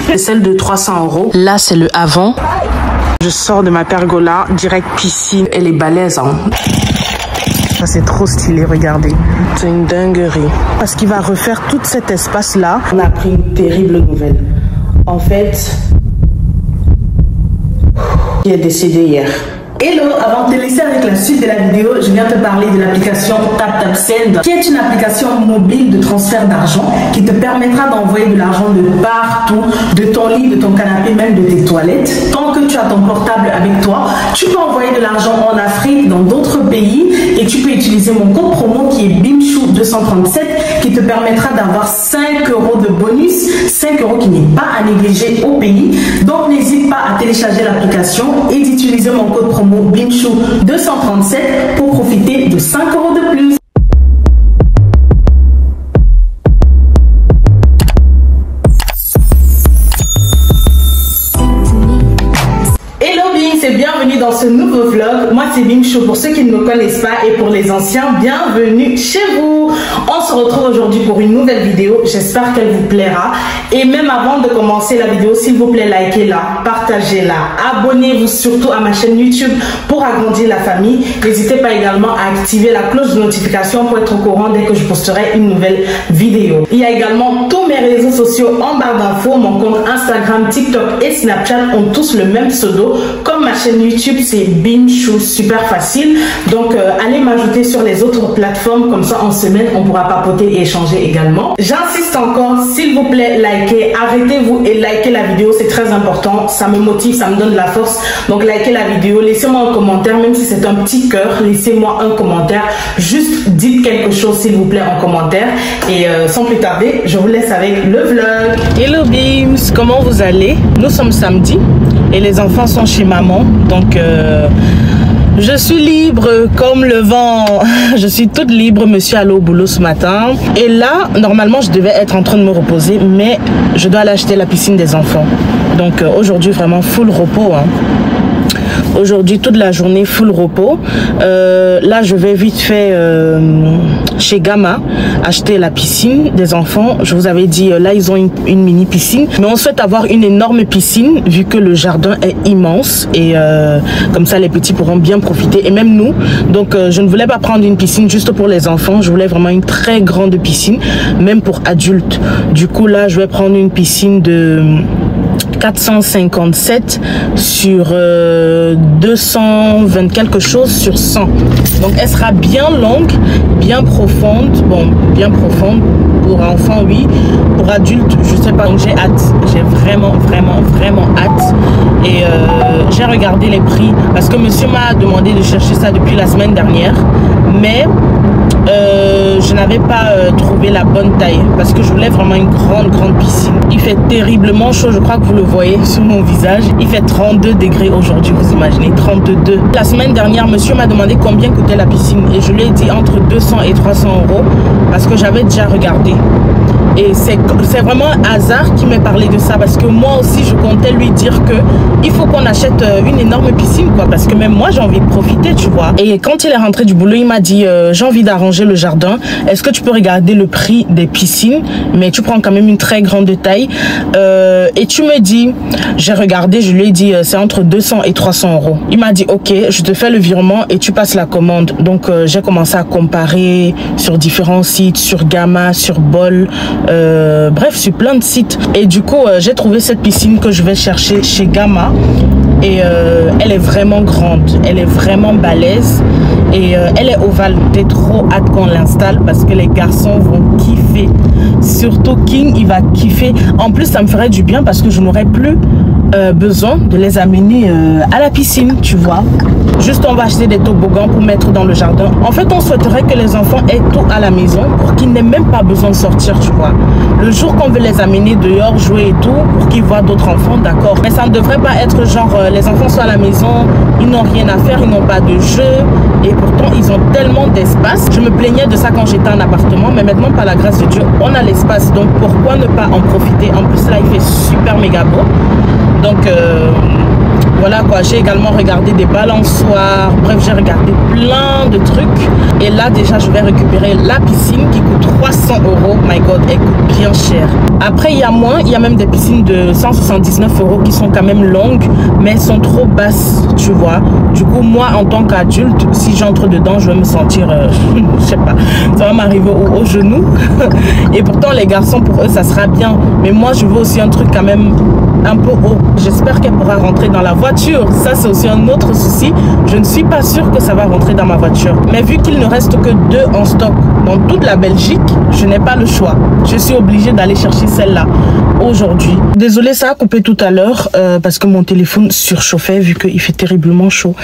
C'est celle de 300 €. Là, c'est le avant. Je sors de ma pergola, direct piscine. Elle est balèze, hein. Ça, c'est trop stylé, regardez. C'est une dinguerie. Parce qu'il va refaire tout cet espace-là. On a appris une terrible nouvelle. En fait, il est décédé hier. Hello, avant de te laisser avec la suite de la vidéo, je viens te parler de l'application TapTapSend, qui est une application mobile de transfert d'argent qui te permettra d'envoyer de l'argent de partout, de ton lit, de ton canapé, même de tes toilettes. Tant que tu as ton portable avec toi, tu peux envoyer de l'argent en Afrique, dans d'autres pays, et tu peux utiliser mon code promo qui est BIMCHOU237 qui te permettra d'avoir 5 € de bonus, 5 € qui n'est pas à négliger au pays. Donc n'hésite pas à télécharger l'application et d'utiliser mon code promo BIMCHOU237 pour profiter de 5 € de plus. Et bienvenue dans ce nouveau vlog. Moi c'est BIMCHOU pour ceux qui ne me connaissent pas et pour les anciens, bienvenue chez vous. On se retrouve aujourd'hui pour une nouvelle vidéo. J'espère qu'elle vous plaira. Et même avant de commencer la vidéo, s'il vous plaît, likez-la, partagez-la, abonnez-vous surtout à ma chaîne YouTube pour agrandir la famille. N'hésitez pas également à activer la cloche de notification pour être au courant dès que je posterai une nouvelle vidéo. Il y a également tous mes réseaux sociaux en barre d'infos. Mon compte Instagram, TikTok et Snapchat ont tous le même pseudo. Comme ma chaîne YouTube, c'est BIMCHOU, super facile. Donc, allez m'ajouter sur les autres plateformes. Comme ça, en semaine, on pourra papoter et échanger également. J'insiste encore, s'il vous plaît, likez. Arrêtez-vous et likez la vidéo. C'est très important. Ça me motive, ça me donne de la force. Donc, likez la vidéo. Laissez-moi un commentaire, même si c'est un petit cœur. Laissez-moi un commentaire. Juste dites quelque chose, s'il vous plaît, en commentaire. Et sans plus tarder, je vous laisse avec le vlog. Hello Bims, comment vous allez? Nous sommes samedi et les enfants sont chez maman. Donc, je suis libre comme le vent. Je suis toute libre. Monsieur allé au boulot ce matin. Et là, normalement, je devais être en train de me reposer, mais je dois aller acheter la piscine des enfants. Donc, aujourd'hui, vraiment full repos, hein. Aujourd'hui, toute la journée, full repos. Là, je vais vite fait chez Gamma acheter la piscine des enfants. Je vous avais dit, là, ils ont une mini piscine. Mais on souhaite avoir une énorme piscine vu que le jardin est immense. Et comme ça, les petits pourront bien profiter. Et même nous. Donc, je ne voulais pas prendre une piscine juste pour les enfants. Je voulais vraiment une très grande piscine, même pour adultes. Du coup, là, je vais prendre une piscine de 457 sur 220 quelque chose sur 100. Donc elle sera bien longue, bien profonde. Bon, bien profonde pour enfants, oui. Pour adultes, je sais pas. Donc j'ai hâte. J'ai vraiment hâte. Et j'ai regardé les prix parce que monsieur m'a demandé de chercher ça depuis la semaine dernière. Mais je n'avais pas trouvé la bonne taille parce que je voulais vraiment une grande piscine. Il fait terriblement chaud, je crois que vous le voyez sur mon visage. Il fait 32 degrés aujourd'hui, vous imaginez, 32. La semaine dernière, monsieur m'a demandé combien coûtait la piscine et je lui ai dit entre 200 et 300 € parce que j'avais déjà regardé. Et c'est vraiment un hasard qui m'ait parlé de ça parce que moi aussi je comptais lui dire que il faut qu'on achète une énorme piscine, quoi, parce que même moi j'ai envie de profiter, tu vois. Et quand il est rentré du boulot, il m'a dit j'ai envie d'arranger le jardin, est-ce que tu peux regarder le prix des piscines, mais tu prends quand même une très grande taille et tu me dis. J'ai regardé, je lui ai dit c'est entre 200 et 300 €. Il m'a dit ok, je te fais le virement et tu passes la commande. Donc j'ai commencé à comparer sur différents sites, sur Gamma, sur Bol, bref, sur plein de sites. Et du coup j'ai trouvé cette piscine que je vais chercher chez Gamma. Et elle est vraiment grande, elle est vraiment balèze et elle est ovale. J'ai trop hâte qu'on l'installe parce que les garçons vont kiffer. Surtout King, il va kiffer. En plus, ça me ferait du bien parce que je n'aurais plus besoin de les amener à la piscine, tu vois. Juste, on va acheter des toboggans pour mettre dans le jardin. En fait, on souhaiterait que les enfants aient tout à la maison pour qu'ils n'aient même pas besoin de sortir, tu vois. Le jour qu'on veut les amener dehors, jouer et tout, pour qu'ils voient d'autres enfants, d'accord. Mais ça ne devrait pas être genre, les enfants sont à la maison, ils n'ont rien à faire, ils n'ont pas de jeu. Et pourtant, ils ont tellement d'espace. Je me plaignais de ça quand j'étais en appartement, mais maintenant, par la grâce de Dieu, on a l'espace. Donc, pourquoi ne pas en profiter? En plus, là, il fait super méga beau. Donc, Voilà quoi, j'ai également regardé des balançoires, bref, j'ai regardé plein de trucs. Et là, déjà, je vais récupérer la piscine qui coûte 300 €. My God, elle coûte bien cher. Après, il y a moins, il y a même des piscines de 179 € qui sont quand même longues, mais elles sont trop basses, tu vois. Du coup, moi, en tant qu'adulte, si j'entre dedans, je vais me sentir, je sais pas, ça va m'arriver au genou. Et pourtant, les garçons, pour eux, ça sera bien. Mais moi, je veux aussi un truc quand même un peu haut. J'espère qu'elle pourra rentrer dans la voiture. Ça, c'est aussi un autre souci. Je ne suis pas sûre que ça va rentrer dans ma voiture. Mais vu qu'il ne reste que 2 en stock dans toute la Belgique, je n'ai pas le choix. Je suis obligée d'aller chercher celle-là aujourd'hui. Désolée, ça a coupé tout à l'heure parce que mon téléphone surchauffait vu qu'il fait terriblement chaud.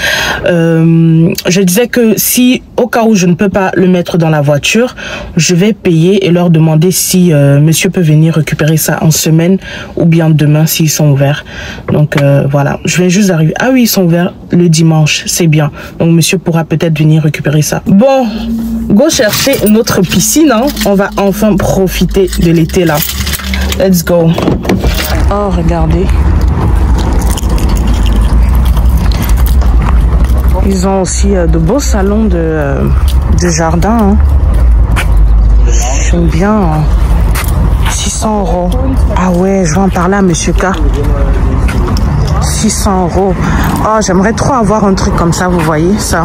Je disais que si, au cas où je ne peux pas le mettre dans la voiture, je vais payer et leur demander si monsieur peut venir récupérer ça en semaine ou bien demain s'ils sont ouverts. Donc voilà, je viens juste d'arriver. Ah oui, ils sont ouverts le dimanche, c'est bien. Donc monsieur pourra peut-être venir récupérer ça. Bon, go chercher notre piscine, hein. On va enfin profiter de l'été là. Let's go. Oh, regardez. Ils ont aussi de beaux salons de jardin. Hein. J'aime bien. Hein. 600 €. Ah ouais, je vais en parler à Monsieur K. 600 €. Oh, j'aimerais trop avoir un truc comme ça, vous voyez ça.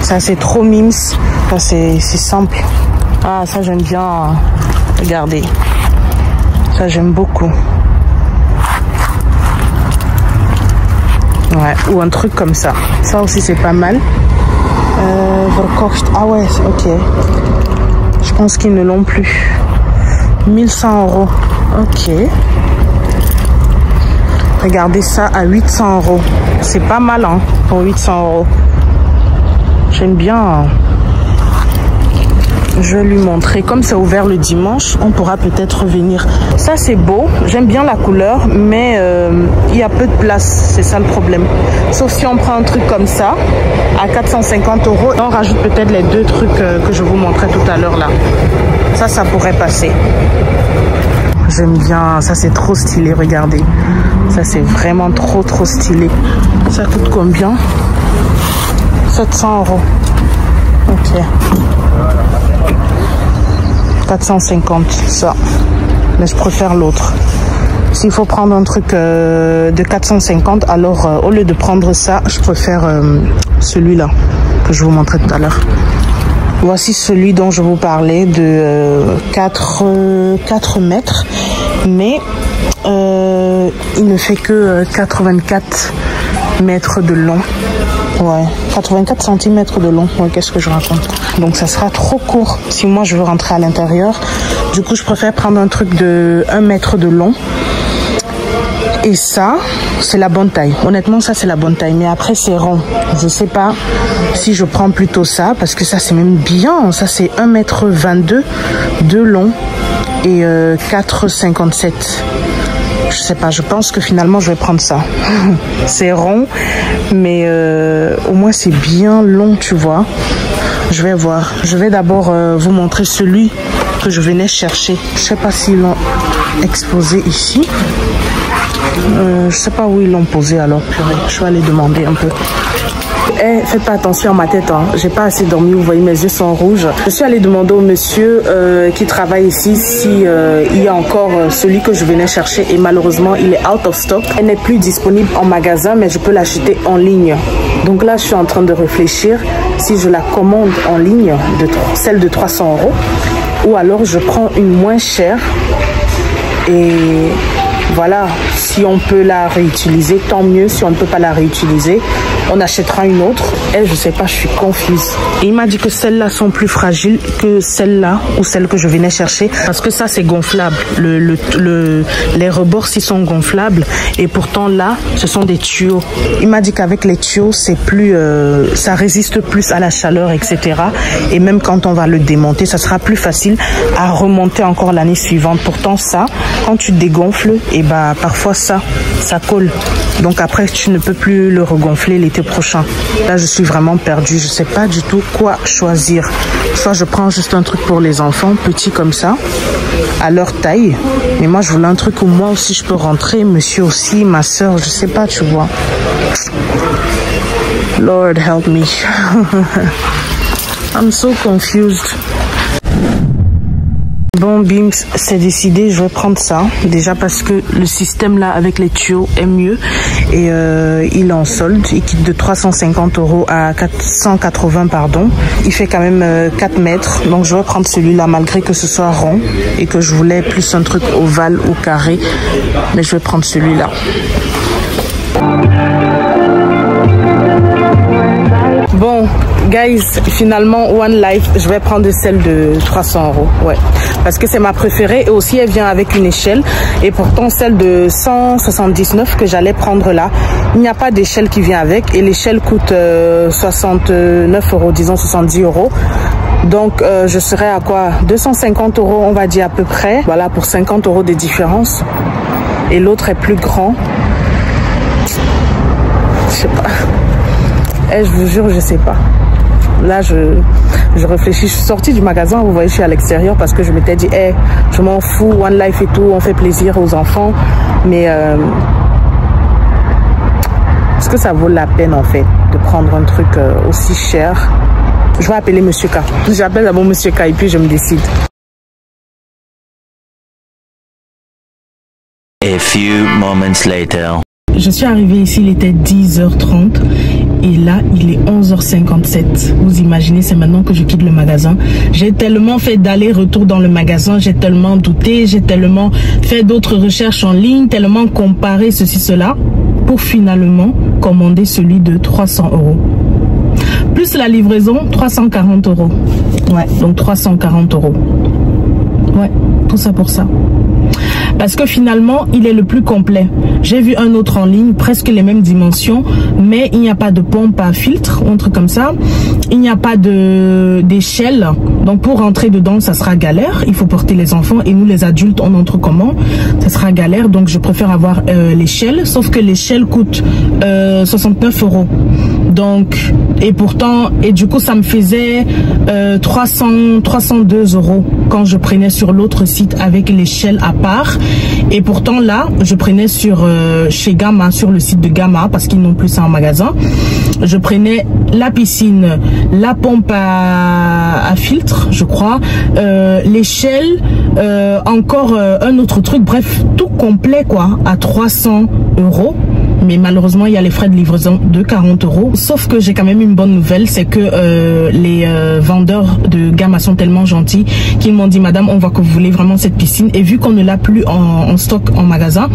Ça, c'est trop mimes. Ça, c'est simple. Ah, ça, j'aime bien. Regardez. Ça, j'aime beaucoup. Ouais, ou un truc comme ça. Ça aussi, c'est pas mal. Ah ouais, ok. Je pense qu'ils ne l'ont plus. 1100 €. Ok. Regardez ça à 800 €. C'est pas mal, hein, pour 800 €. J'aime bien. Hein. Je vais lui montrer. Comme c'est ouvert le dimanche, on pourra peut-être venir. Ça, c'est beau. J'aime bien la couleur, mais il y a peu de place. C'est ça le problème. Sauf si on prend un truc comme ça, à 450 €. On rajoute peut-être les 2 trucs que je vous montrais tout à l'heure là. Ça pourrait passer. J'aime bien. Ça, c'est trop stylé. Regardez. Ça, c'est vraiment trop stylé. Ça coûte combien? 700 €. Ok. 450, ça. Mais je préfère l'autre. S'il faut prendre un truc de 450, alors au lieu de prendre ça, je préfère celui-là que je vous montrais tout à l'heure. Voici celui dont je vous parlais de 4 mètres. Mais il ne fait que 84 mètres de long. Ouais, 84 cm de long. Ouais, qu'est-ce que je raconte? Donc ça sera trop court si moi je veux rentrer à l'intérieur. Du coup, je préfère prendre un truc de 1 mètre de long. Et ça, c'est la bonne taille. Honnêtement, ça, c'est la bonne taille. Mais après, c'est rond. Je sais pas si je prends plutôt ça, parce que ça, c'est même bien. Ça, c'est 1,22 m de long et 4,57 m. Je sais pas, je pense que finalement je vais prendre ça. C'est rond, mais au moins c'est bien long, tu vois. Je vais voir. Je vais d'abord vous montrer celui que je venais chercher. Je sais pas s'ils l'ont exposé ici. Je sais pas où ils l'ont posé alors. Je vais aller demander un peu. Eh, faites pas attention à ma tête, hein. J'ai pas assez dormi, vous voyez, mes yeux sont rouges. Je suis allée demander au monsieur qui travaille ici si il y a encore celui que je venais chercher et malheureusement il est out of stock. Elle n'est plus disponible en magasin, mais je peux l'acheter en ligne. Donc là, je suis en train de réfléchir si je la commande en ligne, celle de 300 € ou alors je prends une moins chère et voilà, si on peut la réutiliser, tant mieux. Si on ne peut pas la réutiliser, on achètera une autre. Elle, je sais pas, je suis confuse. Et il m'a dit que celles-là sont plus fragiles que celles-là ou celles que je venais chercher. Parce que ça, c'est gonflable. Les rebords-ci sont gonflables. Et pourtant, là, ce sont des tuyaux. Il m'a dit qu'avec les tuyaux, c'est plus, ça résiste plus à la chaleur, etc. Et même quand on va le démonter, ça sera plus facile à remonter encore l'année suivante. Pourtant, ça, quand tu dégonfles, et bah parfois ça colle. Donc après, tu ne peux plus le regonfler l'été prochain. Là, je suis vraiment perdue. Je sais pas du tout quoi choisir. Soit je prends juste un truc pour les enfants, petit comme ça. à leur taille. Mais moi, je voulais un truc où moi aussi je peux rentrer, monsieur aussi, ma soeur, je sais pas, tu vois. Lord help me. I'm so confused. Bon, Bims, c'est décidé, je vais prendre ça. Déjà parce que le système là avec les tuyaux est mieux. Et il est en solde. Il quitte de 350 € à 480, pardon. Il fait quand même 4 mètres. Donc je vais prendre celui-là malgré que ce soit rond. Et que je voulais plus un truc ovale ou carré. Mais je vais prendre celui-là. Bon, guys, finalement, One Life, je vais prendre celle de 300 €. Ouais, parce que c'est ma préférée et aussi elle vient avec une échelle. Et pourtant, celle de 179 que j'allais prendre là, il n'y a pas d'échelle qui vient avec. Et l'échelle coûte 69 €, disons 70 €. Donc, je serai à quoi? 250 €, on va dire à peu près. Voilà, pour 50 € de différence. Et l'autre est plus grand. Je sais pas. Eh, je vous jure, je sais pas. Là, je réfléchis. Je suis sortie du magasin, vous voyez, je suis à l'extérieur parce que je m'étais dit, eh, je m'en fous, One Life et tout, on fait plaisir aux enfants. Mais est-ce que ça vaut la peine, en fait, de prendre un truc aussi cher? Je vais appeler Monsieur K. J'appelle d'abord Monsieur K et puis je me décide. A few moments later. Je suis arrivée ici, il était 10h30 et là, il est 11h57. Vous imaginez, c'est maintenant que je quitte le magasin. J'ai tellement fait d'aller-retour dans le magasin, j'ai tellement douté, j'ai tellement fait d'autres recherches en ligne, tellement comparé ceci, cela, pour finalement commander celui de 300 €. Plus la livraison, 340 €. Ouais, donc 340 €. Ouais, tout ça pour ça. Parce que finalement, il est le plus complet. J'ai vu un autre en ligne, presque les mêmes dimensions, mais il n'y a pas de pompe à filtre, un truc comme ça. Il n'y a pas d'échelle. Donc pour rentrer dedans, ça sera galère. Il faut porter les enfants et nous les adultes, on entre comment? Ça sera galère. Donc je préfère avoir l'échelle, sauf que l'échelle coûte 69 €. Donc, et pourtant, et du coup, ça me faisait 302 € quand je prenais sur l'autre site avec l'échelle à part. Et pourtant, là, je prenais sur chez Gamma, sur le site de Gamma, parce qu'ils n'ont plus ça en magasin. Je prenais la piscine, la pompe à filtre, je crois, l'échelle, encore un autre truc, bref, tout complet, quoi, à 300 €. Mais malheureusement, il y a les frais de livraison de 40 €. Sauf que j'ai quand même une bonne nouvelle, c'est que les vendeurs de Gamma sont tellement gentils qu'ils m'ont dit, madame, on voit que vous voulez vraiment cette piscine. Et vu qu'on ne l'a plus en stock en magasin,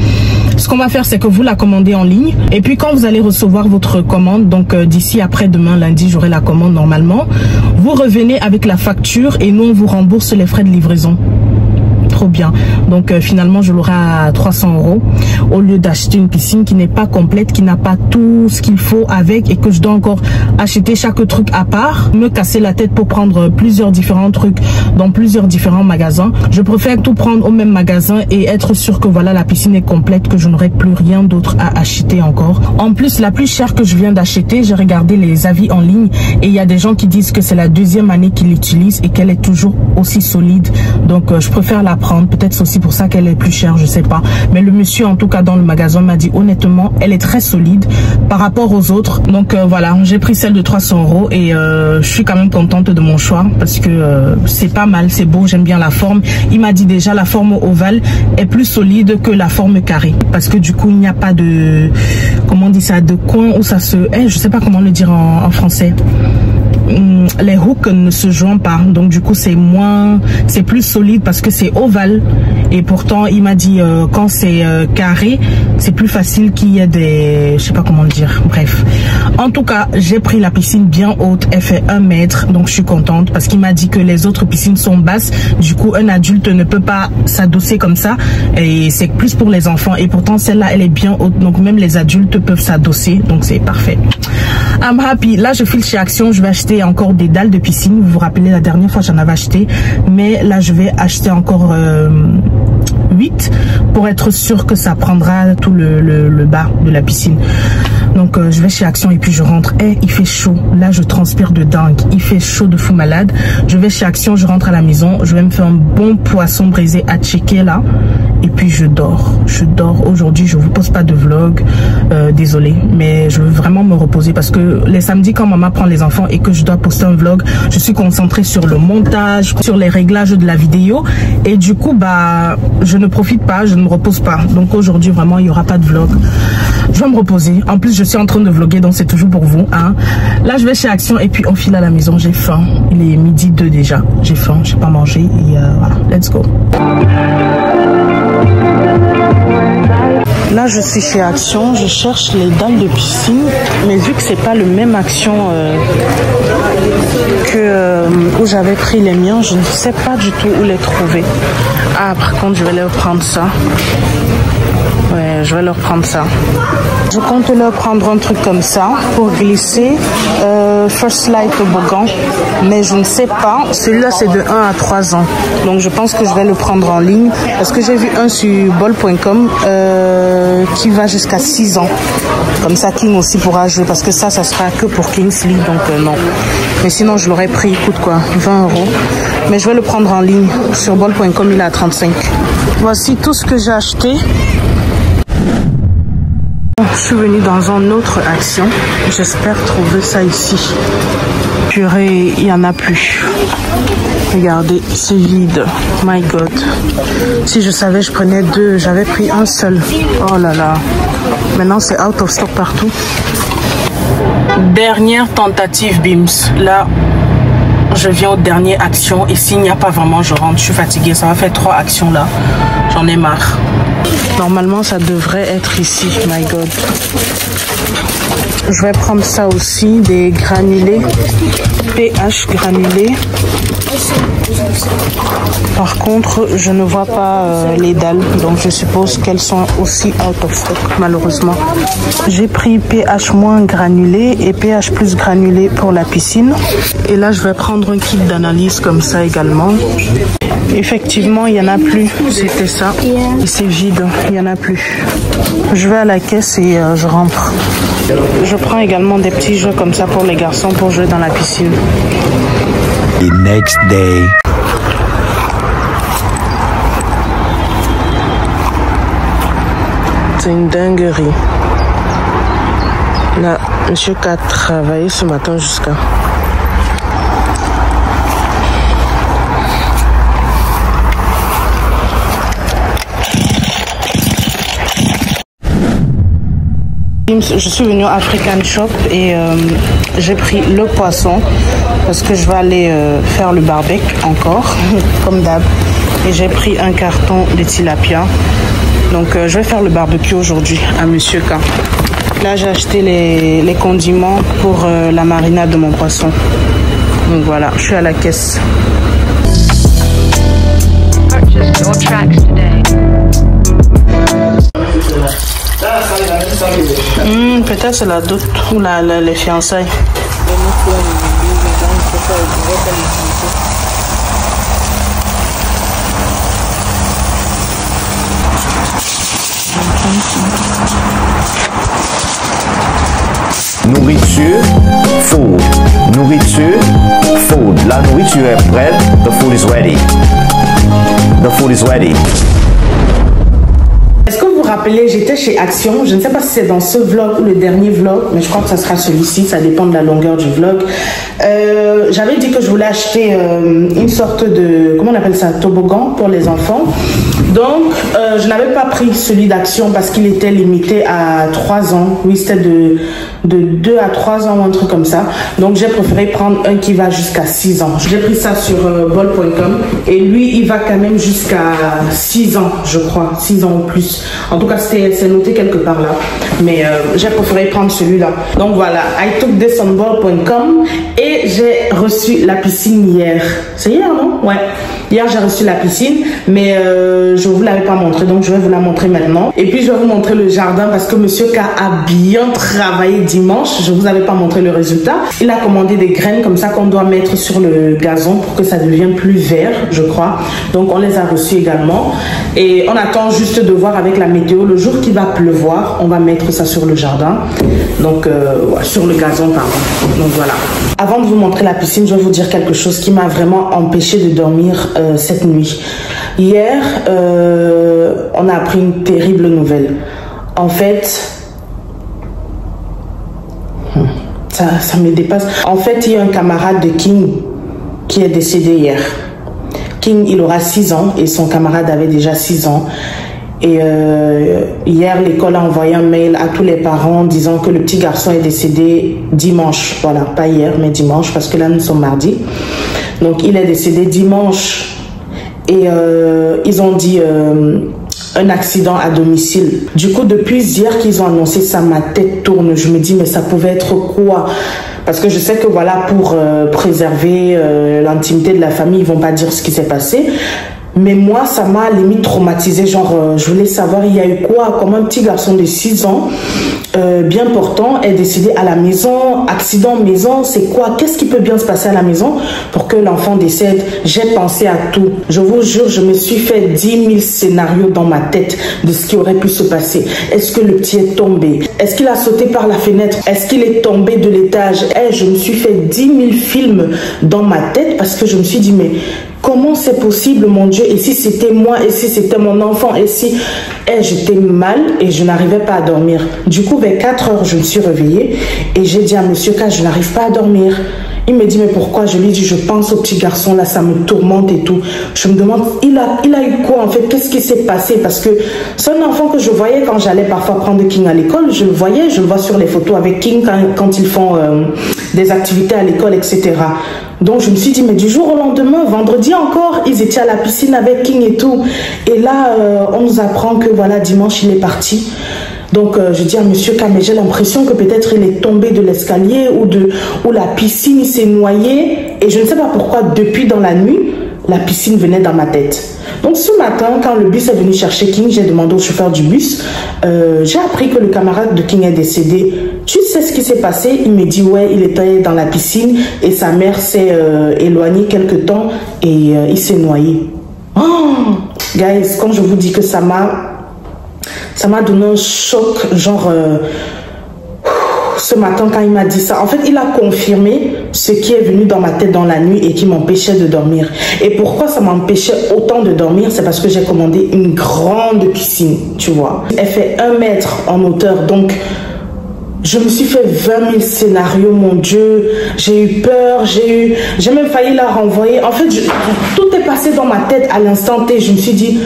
ce qu'on va faire, c'est que vous la commandez en ligne. Et puis quand vous allez recevoir votre commande, donc d'ici après-demain, lundi, j'aurai la commande normalement. Vous revenez avec la facture et nous, on vous rembourse les frais de livraison. Trop bien. Donc finalement je l'aurai à 300 € au lieu d'acheter une piscine qui n'est pas complète, qui n'a pas tout ce qu'il faut avec et que je dois encore acheter chaque truc à part, me casser la tête pour prendre plusieurs différents trucs dans plusieurs différents magasins. Je préfère tout prendre au même magasin et être sûr que voilà, la piscine est complète, que je n'aurai plus rien d'autre à acheter encore. En plus, la plus chère que je viens d'acheter, j'ai regardé les avis en ligne et il y a des gens qui disent que c'est la 2e année qu'ils l'utilisent et qu'elle est toujours aussi solide. Donc je préfère la prendre. Peut-être c'est aussi pour ça qu'elle est plus chère, je sais pas. Mais le monsieur, en tout cas dans le magasin, m'a dit honnêtement, elle est très solide par rapport aux autres. Donc voilà, j'ai pris celle de 300 € et je suis quand même contente de mon choix parce que c'est pas mal, c'est beau, j'aime bien la forme. Il m'a dit déjà la forme ovale est plus solide que la forme carrée parce que du coup il n'y a pas de, comment on dit ça, de coin où ça se, je sais pas comment le dire en français. Les hooks ne se joignent pas, donc du coup c'est plus solide parce que c'est ovale. Et pourtant il m'a dit quand c'est carré, c'est plus facile qu'il y ait des, je sais pas comment le dire, bref. En tout cas, j'ai pris la piscine bien haute, elle fait 1 mètre, donc je suis contente parce qu'il m'a dit que les autres piscines sont basses, du coup un adulte ne peut pas s'adosser comme ça et c'est plus pour les enfants. Et pourtant celle-là elle est bien haute, donc même les adultes peuvent s'adosser, donc c'est parfait. I'm happy. Là je file chez Action, je vais acheter encore des dalles de piscine. Vous vous rappelez, la dernière fois j'en avais acheté, mais là je vais acheter encore 8 pour être sûr que ça prendra tout le bas de la piscine. Donc je vais chez Action et puis je rentre. Et il fait chaud. Là je transpire de dingue. Il fait chaud de fou malade. Je vais chez Action, je rentre à la maison. Je vais me faire un bon poisson braisé à checker là. Et puis je dors. Je dors aujourd'hui. Je vous pose pas de vlog. Désolée. Mais je veux vraiment me reposer parce que les samedis quand maman prend les enfants et que je dois poster un vlog, je suis concentrée sur le montage, sur les réglages de la vidéo. Et du coup, bah, je ne profite pas, je ne me repose pas. Donc aujourd'hui, vraiment, il n'y aura pas de vlog. Je vais me reposer. En plus, je suis en train de vlogger, donc c'est toujours pour vous. Hein. Là, je vais chez Action et puis on file à la maison. J'ai faim. Il est midi 2 déjà. J'ai faim, j'ai pas mangé. Et voilà, let's go. Là, je suis chez Action. Je cherche les dalles de piscine. Mais vu que c'est pas le même Action où j'avais pris les miens, je ne sais pas du tout où les trouver. Ah, par contre, je vais leur prendre ça. Ouais, je vais leur prendre ça. Je compte leur prendre un truc comme ça pour glisser. First Light Toboggan. Mais je ne sais pas. Celui-là, c'est de 1 à 3 ans. Donc, je pense que je vais le prendre en ligne. Parce que j'ai vu un sur bol.com qui va jusqu'à 6 ans. Comme ça, King aussi pourra jouer. Parce que ça sera que pour Kingsley. Donc, non. Mais sinon, je l'aurais pris. Il coûte quoi? 20 €. Mais je vais le prendre en ligne. Sur bol.com, il est à 35. Voici tout ce que j'ai acheté. Je suis venue dans une autre Action. J'espère trouver ça ici. Purée, il n'y en a plus. Regardez, c'est vide. My God. Si je savais, je prenais 2. J'avais pris un seul. Oh là là. Maintenant, c'est out of stock partout. Dernière tentative, Bims. Là, je viens aux dernières actions. Et s'il n'y a pas vraiment, je rentre. Je suis fatiguée. Ça va faire 3 actions là. J'en ai marre. Normalement, ça devrait être ici. My God. Je vais prendre ça aussi, des granulés. pH granulés. Par contre, je ne vois pas les dalles. Donc, je suppose qu'elles sont aussi out of stock, malheureusement. J'ai pris pH- granulé et pH+ granulé pour la piscine. Et là, je vais prendre un kit d'analyse comme ça également. Effectivement, il n'y en a plus. C'était ça. Et c'est vide. Il n'y en a plus. Je vais à la caisse et je rentre. Je prends également des petits jeux comme ça pour les garçons pour jouer dans la piscine. The next day. C'est une dinguerie. Là, monsieur K a travaillé ce matin jusqu'à... Je suis venue au African Shop et j'ai pris le poisson parce que je vais aller faire le barbecue encore, comme d'hab. Et j'ai pris un carton de tilapia. Donc je vais faire le barbecue aujourd'hui à Monsieur K. Là j'ai acheté les condiments pour la marinade de mon poisson. Donc voilà, je suis à la caisse. Peut-être c'est la dot ou les fiançailles. Nourriture, food. Nourriture, food. La nourriture est prête. The food is ready. The food is ready. Est-ce que vous vous rappelez, j'étais chez Action, je ne sais pas si c'est dans ce vlog ou le dernier vlog, mais je crois que ça sera celui-ci, ça dépend de la longueur du vlog. J'avais dit que je voulais acheter une sorte de, comment on appelle ça, toboggan pour les enfants. Donc, je n'avais pas pris celui d'Action parce qu'il était limité à 3 ans. Oui, c'était de 2 à 3 ans ou un truc comme ça. Donc, j'ai préféré prendre un qui va jusqu'à 6 ans. J'ai pris ça sur bol.com et lui, il va quand même jusqu'à 6 ans, je crois. 6 ans ou plus. En tout cas, c'est noté quelque part là. Mais j'ai préféré prendre celui-là. Donc, voilà. I took this on bol.com et j'ai reçu la piscine hier. C'est hier, non? Ouais. Hier, j'ai reçu la piscine, mais je ne vous l'avais pas montré, donc je vais vous la montrer maintenant. Et puis, je vais vous montrer le jardin parce que Monsieur K a bien travaillé dimanche. Je ne vous avais pas montré le résultat. Il a commandé des graines comme ça qu'on doit mettre sur le gazon pour que ça devienne plus vert, je crois. Donc, on les a reçus également. Et on attend juste de voir avec la météo. Le jour qu'il va pleuvoir, on va mettre ça sur le jardin. Donc, sur le gazon, pardon. Donc, voilà. Avant de vous montrer la piscine, je vais vous dire quelque chose qui m'a vraiment empêché de dormir cette nuit. Hier, on a appris une terrible nouvelle. En fait, ça me dépasse. En fait, il y a un camarade de King qui est décédé hier. King, il aura 6 ans et son camarade avait déjà 6 ans. Et hier, l'école a envoyé un mail à tous les parents disant que le petit garçon est décédé dimanche. Voilà, pas hier, mais dimanche, parce que là, nous sommes mardi. Donc, il est décédé dimanche. Et ils ont dit un accident à domicile. Du coup, depuis hier qu'ils ont annoncé ça, ma tête tourne. Je me dis, mais ça pouvait être quoi? Parce que je sais que voilà, pour préserver l'intimité de la famille, ils vont pas dire ce qui s'est passé. Mais moi, ça m'a limite traumatisé. Genre, je voulais savoir, il y a eu quoi? Comme un petit garçon de 6 ans, bien portant, est décédé à la maison. Accident maison, c'est quoi? Qu'est-ce qui peut bien se passer à la maison pour que l'enfant décède? J'ai pensé à tout. Je vous jure, je me suis fait 10 000 scénarios dans ma tête de ce qui aurait pu se passer. Est-ce que le petit est tombé? Est-ce qu'il a sauté par la fenêtre? Est-ce qu'il est tombé de l'étage? Je me suis fait 10 000 films dans ma tête parce que je me suis dit, mais comment c'est possible, mon Dieu? Et si c'était moi? Et si c'était mon enfant? Et si... j'étais mal et je n'arrivais pas à dormir. Du coup, vers 4 heures, je me suis réveillée et j'ai dit à Monsieur K, je n'arrive pas à dormir. Il me dit, mais pourquoi? Je lui ai dit, je pense au petit garçon, là, ça me tourmente et tout. Je me demande, il a eu quoi, en fait? Qu'est-ce qui s'est passé? Parce que c'est un enfant que je voyais quand j'allais parfois prendre King à l'école. Je le voyais, je le vois sur les photos avec King quand ils font des activités à l'école, etc. Donc, je me suis dit, mais du jour au lendemain, vendredi encore, ils étaient à la piscine avec King et tout. Et là, on nous apprend que, voilà, dimanche, il est parti. Donc, je dis à Monsieur K, mais j'ai l'impression que peut-être il est tombé de l'escalier ou la piscine, il s'est noyé. Et je ne sais pas pourquoi, depuis dans la nuit, la piscine venait dans ma tête. Donc, ce matin, quand le bus est venu chercher King, j'ai demandé au chauffeur du bus, j'ai appris que le camarade de King est décédé. Tu sais ce qui s'est passé? Il me dit, ouais, il était dans la piscine et sa mère s'est éloignée quelque temps et il s'est noyé. Oh, guys, quand je vous dis que ça m'a donné un choc, genre, ce matin quand il m'a dit ça, en fait, il a confirmé ce qui est venu dans ma tête dans la nuit et qui m'empêchait de dormir. Et pourquoi ça m'empêchait autant de dormir? C'est parce que j'ai commandé une grande piscine, tu vois. Elle fait 1 mètre en hauteur, donc je me suis fait 20 000 scénarios, mon Dieu. J'ai eu peur, j'ai même failli la renvoyer. En fait, tout est passé dans ma tête à l'instant T. Je me suis dit,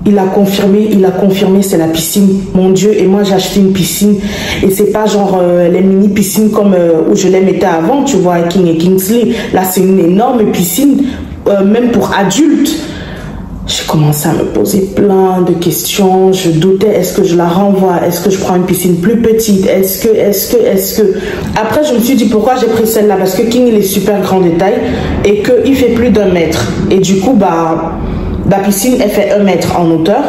il a confirmé, c'est la piscine, mon Dieu. Et moi, j'ai acheté une piscine. Et c'est pas genre les mini piscines comme où je les mettais avant, tu vois, King et Kingsley. Là, c'est une énorme piscine, même pour adultes. J'ai commencé à me poser plein de questions. Je doutais, est-ce que je la renvoie? Est-ce que je prends une piscine plus petite? Est-ce que... Après, je me suis dit, pourquoi j'ai pris celle-là? Parce que King, il est super grand de taille et qu'il fait plus d'1 mètre. Et du coup, bah... La piscine, elle fait 1 mètre en hauteur.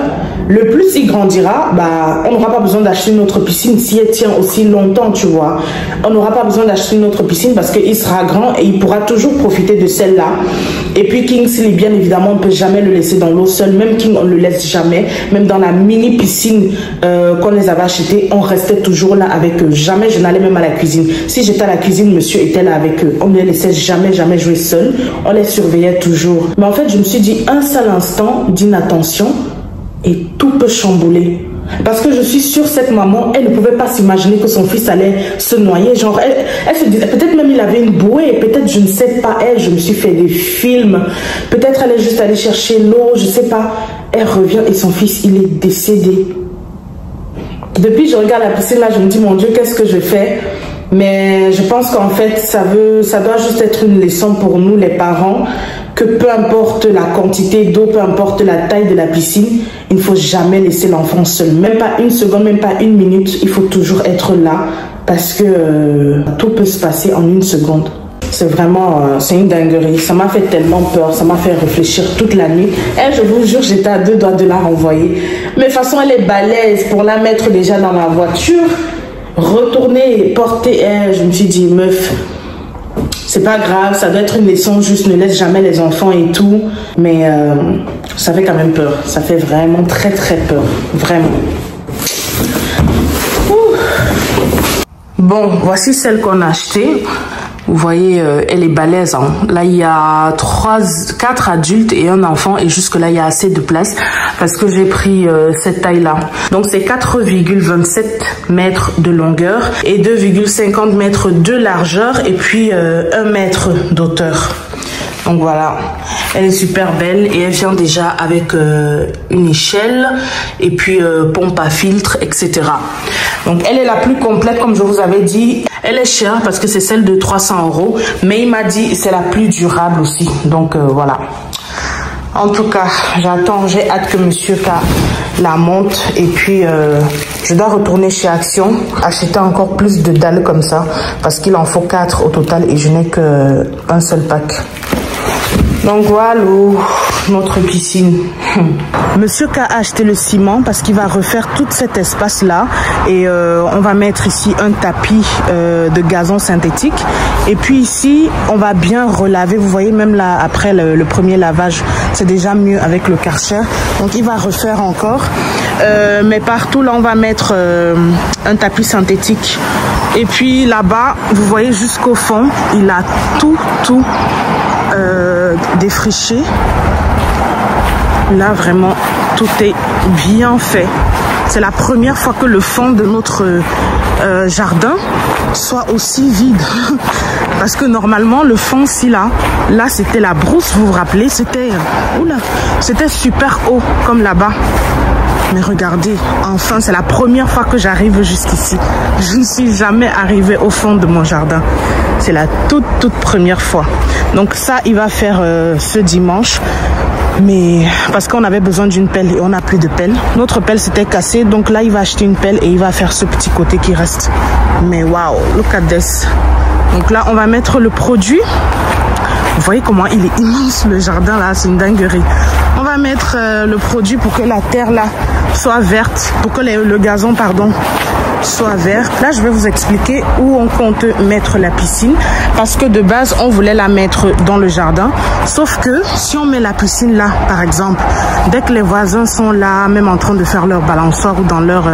Le plus il grandira, bah, on n'aura pas besoin d'acheter une autre piscine si elle tient aussi longtemps, tu vois. On n'aura pas besoin d'acheter une autre piscine parce qu'il sera grand et il pourra toujours profiter de celle-là. Et puis Kingsley, bien évidemment, on ne peut jamais le laisser dans l'eau seul. Même King, on ne le laisse jamais. Même dans la mini piscine qu'on les avait achetées, on restait toujours là avec eux. Jamais je n'allais même à la cuisine. Si j'étais à la cuisine, monsieur était là avec eux. On ne les laissait jamais jouer seul. On les surveillait toujours. Mais en fait, je me suis dit, un seul instant d'inattention et tout peut chambouler. Parce que je suis sûre, cette maman, elle ne pouvait pas s'imaginer que son fils allait se noyer. Genre, elle se disait, peut-être même il avait une bouée, peut-être, je ne sais pas, je me suis fait des films. Peut-être elle est juste allée chercher l'eau, je ne sais pas. Elle revient et son fils, il est décédé. Depuis, je regarde la piscine, là, je me dis, mon Dieu, qu'est-ce que je fais? Mais je pense qu'en fait, ça doit juste être une leçon pour nous, les parents, que peu importe la quantité d'eau, peu importe la taille de la piscine, il ne faut jamais laisser l'enfant seul. Même pas une seconde, même pas une minute, il faut toujours être là parce que tout peut se passer en 1 seconde. C'est vraiment, c'est une dinguerie. Ça m'a fait tellement peur, ça m'a fait réfléchir toute la nuit. Et je vous jure, j'étais à 2 doigts de la renvoyer. Mais de toute façon, elle est balèze pour la mettre déjà dans la voiture. Retourner, porter, je me suis dit, meuf, c'est pas grave, ça doit être une leçon, juste ne laisse jamais les enfants et tout. Mais ça fait quand même peur. Ça fait vraiment très très peur. Vraiment. Bon, voici celle qu'on a achetée. Vous voyez, elle est balèze. Hein. Là, il y a 4 adultes et un enfant. Et jusque là, il y a assez de place parce que j'ai pris cette taille-là. Donc, c'est 4,27 mètres de longueur et 2,50 mètres de largeur et puis 1 mètre d'auteur. Donc voilà, elle est super belle et elle vient déjà avec une échelle et puis pompe à filtre, etc. Donc elle est la plus complète comme je vous avais dit. Elle est chère parce que c'est celle de 300 €, mais il m'a dit c'est la plus durable aussi. Donc voilà. En tout cas, j'attends, j'ai hâte que Monsieur K la monte et puis je dois retourner chez Action, acheter encore plus de dalles comme ça parce qu'il en faut 4 au total et je n'ai qu'un seul pack. Donc voilà notre piscine. Monsieur K a acheté le ciment parce qu'il va refaire tout cet espace là et on va mettre ici un tapis de gazon synthétique et puis ici on va bien relaver. Vous voyez même là après le premier lavage c'est déjà mieux avec le Karcher, donc il va refaire encore mais partout là on va mettre un tapis synthétique et puis là-bas vous voyez jusqu'au fond il a tout défriché. Là vraiment tout est bien fait. C'est la première fois que le fond de notre jardin soit aussi vide parce que normalement le fond si là c'était la brousse, vous vous rappelez, c'était super haut comme là-bas. Mais regardez, enfin c'est la première fois que j'arrive jusqu'ici. Je ne suis jamais arrivée au fond de mon jardin. C'est la toute première fois. Donc ça il va faire ce dimanche. Mais parce qu'on avait besoin d'une pelle et on n'a plus de pelle. Notre pelle s'était cassée, donc là il va acheter une pelle et il va faire ce petit côté qui reste. Mais waouh, look at this. Donc là on va mettre le produit. Vous voyez comment il est immense le jardin là, c'est une dinguerie. On va mettre le produit pour que la terre là soit verte, pour que le gazon pardon soit vert. Là je vais vous expliquer où on compte mettre la piscine parce que de base on voulait la mettre dans le jardin, sauf que si on met la piscine là par exemple, dès que les voisins sont là même en train de faire leur balançoire ou dans leur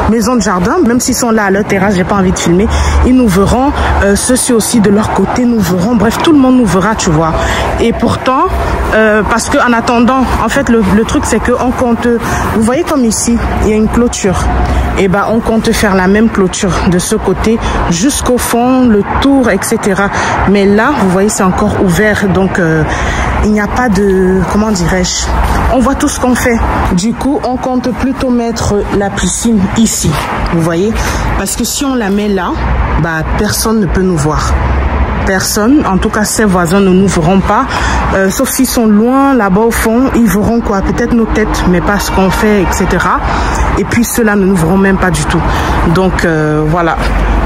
maison de jardin, même s'ils sont là à leur terrasse, j'ai pas envie de filmer, ils nous verront, ceux-ci aussi de leur côté nous verront, bref tout le monde nous verra tu vois. Et pourtant parce que en attendant en fait le truc c'est que on compte, vous voyez comme ici il y a une clôture, et ben on compte faire la même clôture de ce côté jusqu'au fond, le tour, etc. Mais là vous voyez c'est encore ouvert, donc il n'y a pas de, comment dirais-je, on voit tout ce qu'on fait. Du coup on compte plutôt mettre la piscine ici, vous voyez, parce que si on la met là, bah personne ne peut nous voir. Personne, en tout cas ses voisins ne nous verront pas, sauf s'ils sont loin là-bas au fond, ils verront quoi, peut-être nos têtes, mais pas ce qu'on fait, etc. Et puis ceux-là ne nous verront même pas du tout. Donc voilà,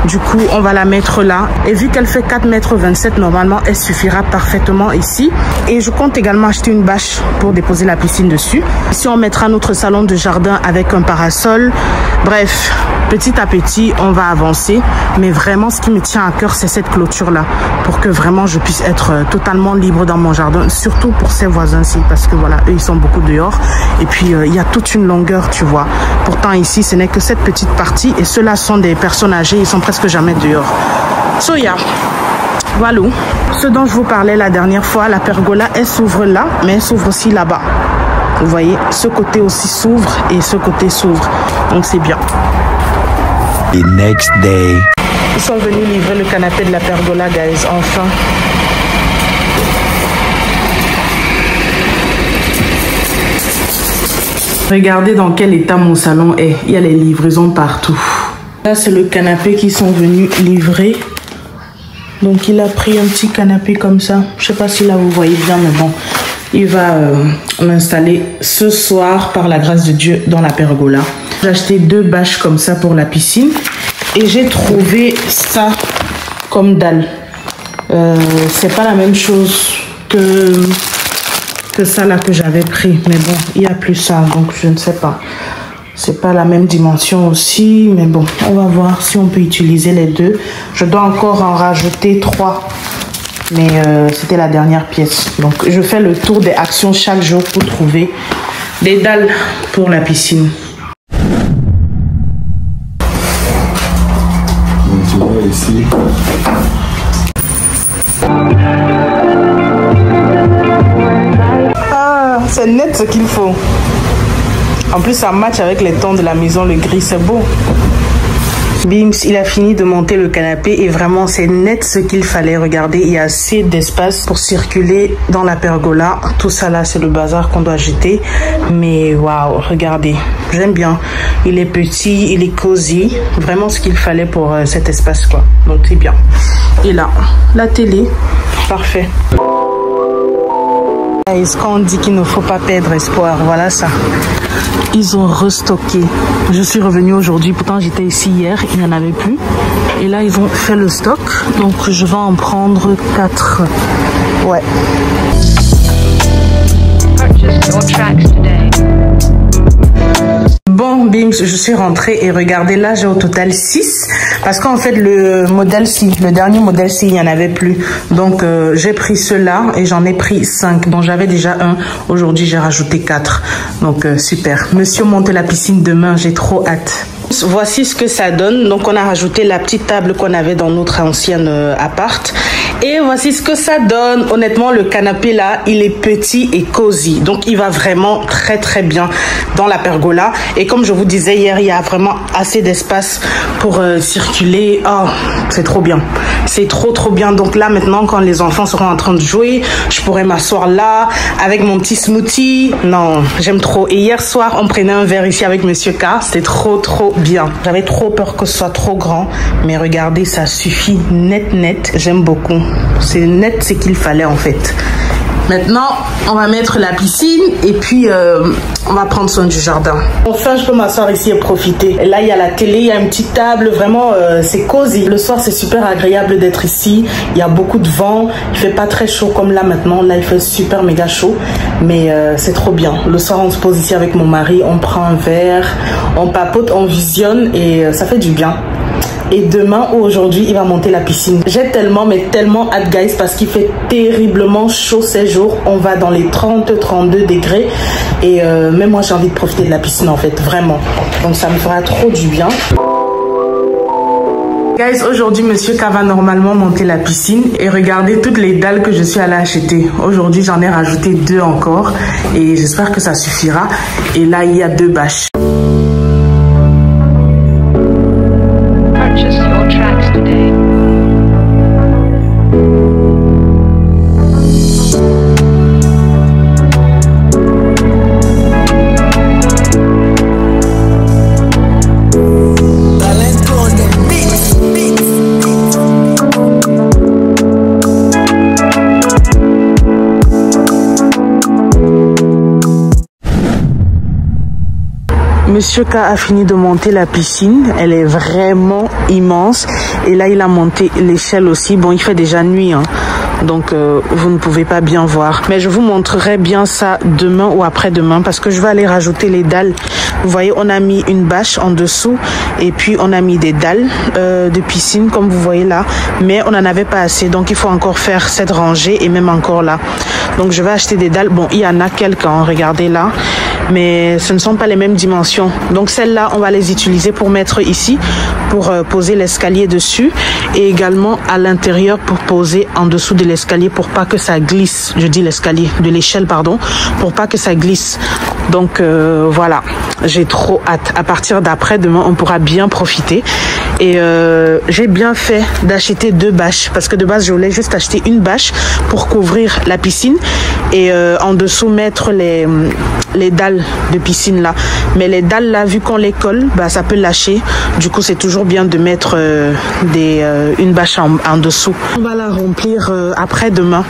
du coup on va la mettre là, et vu qu'elle fait 4,27 m, normalement elle suffira parfaitement ici. Et je compte également acheter une bâche pour déposer la piscine dessus. Ici on mettra notre salon de jardin avec un parasol. Bref, petit à petit on va avancer, mais vraiment ce qui me tient à cœur c'est cette clôture là, pour que vraiment je puisse être totalement libre dans mon jardin, surtout pour ces voisins-ci, parce que voilà, eux ils sont beaucoup dehors, et puis il y a toute une longueur, tu vois. Pourtant ici ce n'est que cette petite partie, et ceux-là sont des personnes âgées, ils sont presque jamais dehors. So yeah, voilà. Ce dont je vous parlais la dernière fois, la pergola, elle s'ouvre là, mais elle s'ouvre aussi là-bas. Vous voyez, ce côté aussi s'ouvre et ce côté s'ouvre, donc c'est bien. The next day. Ils sont venus livrer le canapé de la pergola, guys, enfin. Regardez dans quel état mon salon est. Il y a les livraisons partout. Là, c'est le canapé qu'ils sont venus livrer. Donc, il a pris un petit canapé comme ça. Je sais pas si là, vous voyez bien, mais bon. Il va l'installer ce soir, par la grâce de Dieu, dans la pergola. J'ai acheté 2 bâches comme ça pour la piscine. Et j'ai trouvé ça comme dalle. c'est pas la même chose que ça là que j'avais pris, mais bon, il y a plus ça, donc je ne sais pas. C'est pas la même dimension aussi, mais bon, on va voir si on peut utiliser les deux. Je dois encore en rajouter 3, mais c'était la dernière pièce. Donc je fais le tour des actions chaque jour pour trouver des dalles pour la piscine. Donc tu vois ici. Ah, c'est net ce qu'il faut. En plus, ça match avec les tons de la maison, le gris, c'est beau. Bims, il a fini de monter le canapé et vraiment, c'est net ce qu'il fallait. Regardez, il y a assez d'espace pour circuler dans la pergola. Tout ça là, c'est le bazar qu'on doit jeter. Mais waouh, regardez, j'aime bien. Il est petit, il est cosy. Vraiment ce qu'il fallait pour cet espace, quoi. Donc, c'est bien. Et là, la télé, parfait. Est-ce qu'on dit qu'il ne faut pas perdre espoir? Voilà ça. Ils ont restocké. Je suis revenue aujourd'hui, pourtant j'étais ici hier, il n'y en avait plus. Et là ils ont fait le stock, donc je vais en prendre 4. Ouais. Bon, Bims, je suis rentrée et regardez, là j'ai au total 6 parce qu'en fait le modèle ci, le dernier modèle ci, il n'y en avait plus. Donc j'ai pris ceux-là et j'en ai pris 5. Donc j'avais déjà un. Aujourd'hui j'ai rajouté 4. Donc super. Monsieur monte la piscine demain, j'ai trop hâte. Voici ce que ça donne. Donc on a rajouté la petite table qu'on avait dans notre ancienne appart. Et voici ce que ça donne. Honnêtement, le canapé là, il est petit et cosy. Donc il va vraiment très très bien dans la pergola. Et comme je vous disais hier, il y a vraiment assez d'espace pour circuler. Oh, c'est trop bien. C'est trop bien. Donc là maintenant, quand les enfants seront en train de jouer, je pourrais m'asseoir là avec mon petit smoothie. Non, j'aime trop. Et hier soir, on prenait un verre ici avec Monsieur K. C'était trop bien. J'avais trop peur que ce soit trop grand. Mais regardez, ça suffit net. J'aime beaucoup. C'est net ce qu'il fallait en fait. Maintenant, on va mettre la piscine et puis on va prendre soin du jardin. Enfin, je peux m'asseoir ici et profiter. Et là, il y a la télé, il y a une petite table. Vraiment, c'est cosy. Le soir, c'est super agréable d'être ici. Il y a beaucoup de vent. Il fait pas très chaud comme là maintenant. Là, il fait super méga chaud. Mais c'est trop bien. Le soir, on se pose ici avec mon mari. On prend un verre, on papote, on visionne et ça fait du bien. Et demain ou aujourd'hui, il va monter la piscine. J'ai tellement hâte, guys, parce qu'il fait terriblement chaud ces jours. On va dans les 30-32 degrés. Et même moi, j'ai envie de profiter de la piscine, en fait, vraiment. Donc, ça me fera trop du bien. Guys, aujourd'hui, Monsieur K va normalement monter la piscine. Et regardez toutes les dalles que je suis allée acheter. Aujourd'hui, j'en ai rajouté 2 encore. Et j'espère que ça suffira. Et là, il y a 2 bâches. Monsieur K a fini de monter la piscine. Elle est vraiment immense. Et là, il a monté l'échelle aussi. Bon, il fait déjà nuit, hein. Donc, vous ne pouvez pas bien voir. Mais je vous montrerai bien ça demain ou après-demain parce que je vais aller rajouter les dalles. Vous voyez, on a mis une bâche en dessous et puis on a mis des dalles de piscine comme vous voyez là. Mais on n'en avait pas assez. Donc, il faut encore faire cette rangée et même encore là. Donc, je vais acheter des dalles. Bon, il y en a quelques, hein, regardez là. Mais ce ne sont pas les mêmes dimensions. Donc, celles-là, on va les utiliser pour mettre ici, pour poser l'escalier dessus. Et également à l'intérieur pour poser en dessous de l'escalier pour pas que ça glisse. Je dis l'escalier, de l'échelle, pardon, pour pas que ça glisse. Donc, voilà. J'ai trop hâte. À partir d'après-demain, on pourra bien profiter. Et j'ai bien fait d'acheter 2 bâches parce que de base, je voulais juste acheter une bâche pour couvrir la piscine et en dessous mettre les dalles de piscine là. Mais les dalles là, vu qu'on les colle, bah, ça peut lâcher. Du coup, c'est toujours bien de mettre une bâche en dessous. On va la remplir après-demain.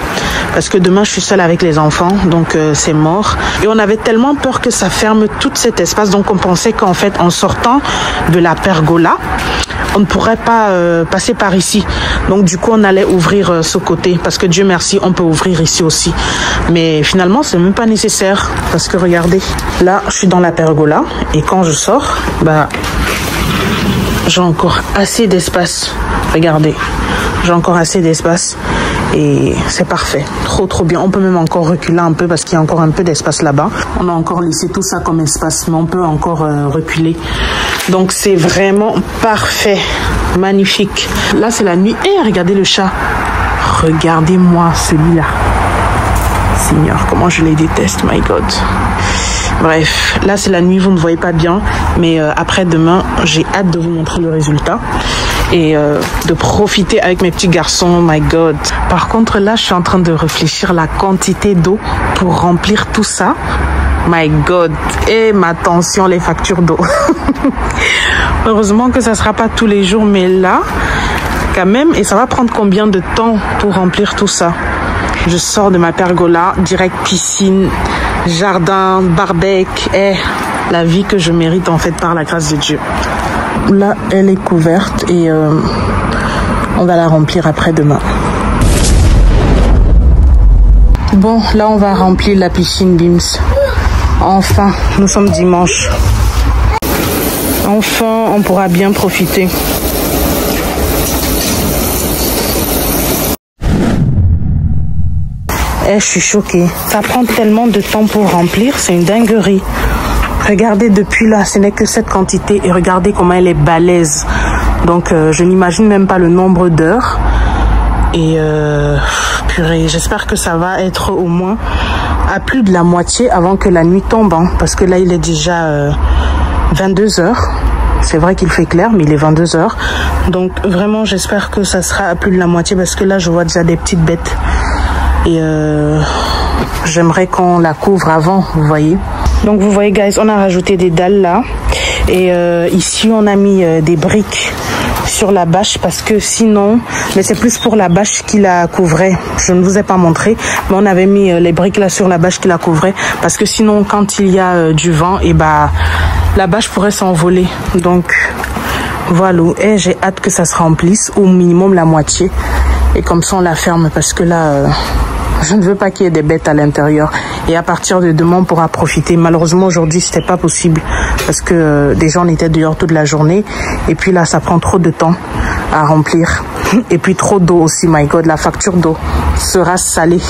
Parce que demain, je suis seule avec les enfants. Donc, c'est mort. Et on avait tellement peur que ça ferme tout cet espace. Donc, on pensait qu'en fait, en sortant de la pergola, on ne pourrait pas passer par ici. Donc du coup on allait ouvrir ce côté parce que Dieu merci on peut ouvrir ici aussi. Mais finalement c'est même pas nécessaire parce que regardez, là je suis dans la pergola et quand je sors, bah j'ai encore assez d'espace. Regardez, j'ai encore assez d'espace et c'est parfait, trop bien. On peut même encore reculer un peu parce qu'il y a encore un peu d'espace là-bas. On a encore laissé tout ça comme espace mais on peut encore reculer. Donc c'est vraiment parfait, magnifique. Là c'est la nuit et regardez le chat. Regardez-moi celui-là. Seigneur, comment je les déteste, my God. Bref, là c'est la nuit, vous ne voyez pas bien. Mais après-demain, j'ai hâte de vous montrer le résultat. Et de profiter avec mes petits garçons, my God. Par contre là, je suis en train de réfléchir la quantité d'eau pour remplir tout ça. My God, et ma tension, les factures d'eau. Heureusement que ça ne sera pas tous les jours, mais là, quand même, et ça va prendre combien de temps pour remplir tout ça? Je sors de ma pergola, direct piscine, jardin, barbecue, la vie que je mérite en fait par la grâce de Dieu. Là, elle est couverte et on va la remplir après-demain. Bon, là, on va remplir la piscine Bims. Enfin, nous sommes dimanche. Enfin, on pourra bien profiter. Je suis choquée. Ça prend tellement de temps pour remplir, c'est une dinguerie. Regardez, depuis là, ce n'est que cette quantité et regardez comment elle est balèze. Donc, je n'imagine même pas le nombre d'heures. Et purée, j'espère que ça va être au moins à plus de la moitié avant que la nuit tombe. Hein, parce que là, il est déjà 22 h. C'est vrai qu'il fait clair, mais il est 22 h. Donc, vraiment, j'espère que ça sera à plus de la moitié parce que là, je vois déjà des petites bêtes. Et j'aimerais qu'on la couvre avant, vous voyez. Donc, vous voyez, guys, on a rajouté des dalles là. Et ici, on a mis des briques sur la bâche parce que sinon, mais c'est plus pour la bâche qui la couvrait. Je ne vous ai pas montré, mais on avait mis les briques là sur la bâche qui la couvrait parce que sinon, quand il y a du vent, et bah la bâche pourrait s'envoler. Donc voilà, et j'ai hâte que ça se remplisse au minimum la moitié et comme ça on la ferme parce que là je ne veux pas qu'il y ait des bêtes à l'intérieur. Et à partir de demain, on pourra profiter. Malheureusement, aujourd'hui, c'était pas possible parce que des gens étaient dehors toute la journée. Et puis là, ça prend trop de temps à remplir. Et puis trop d'eau aussi, my God. La facture d'eau sera salée.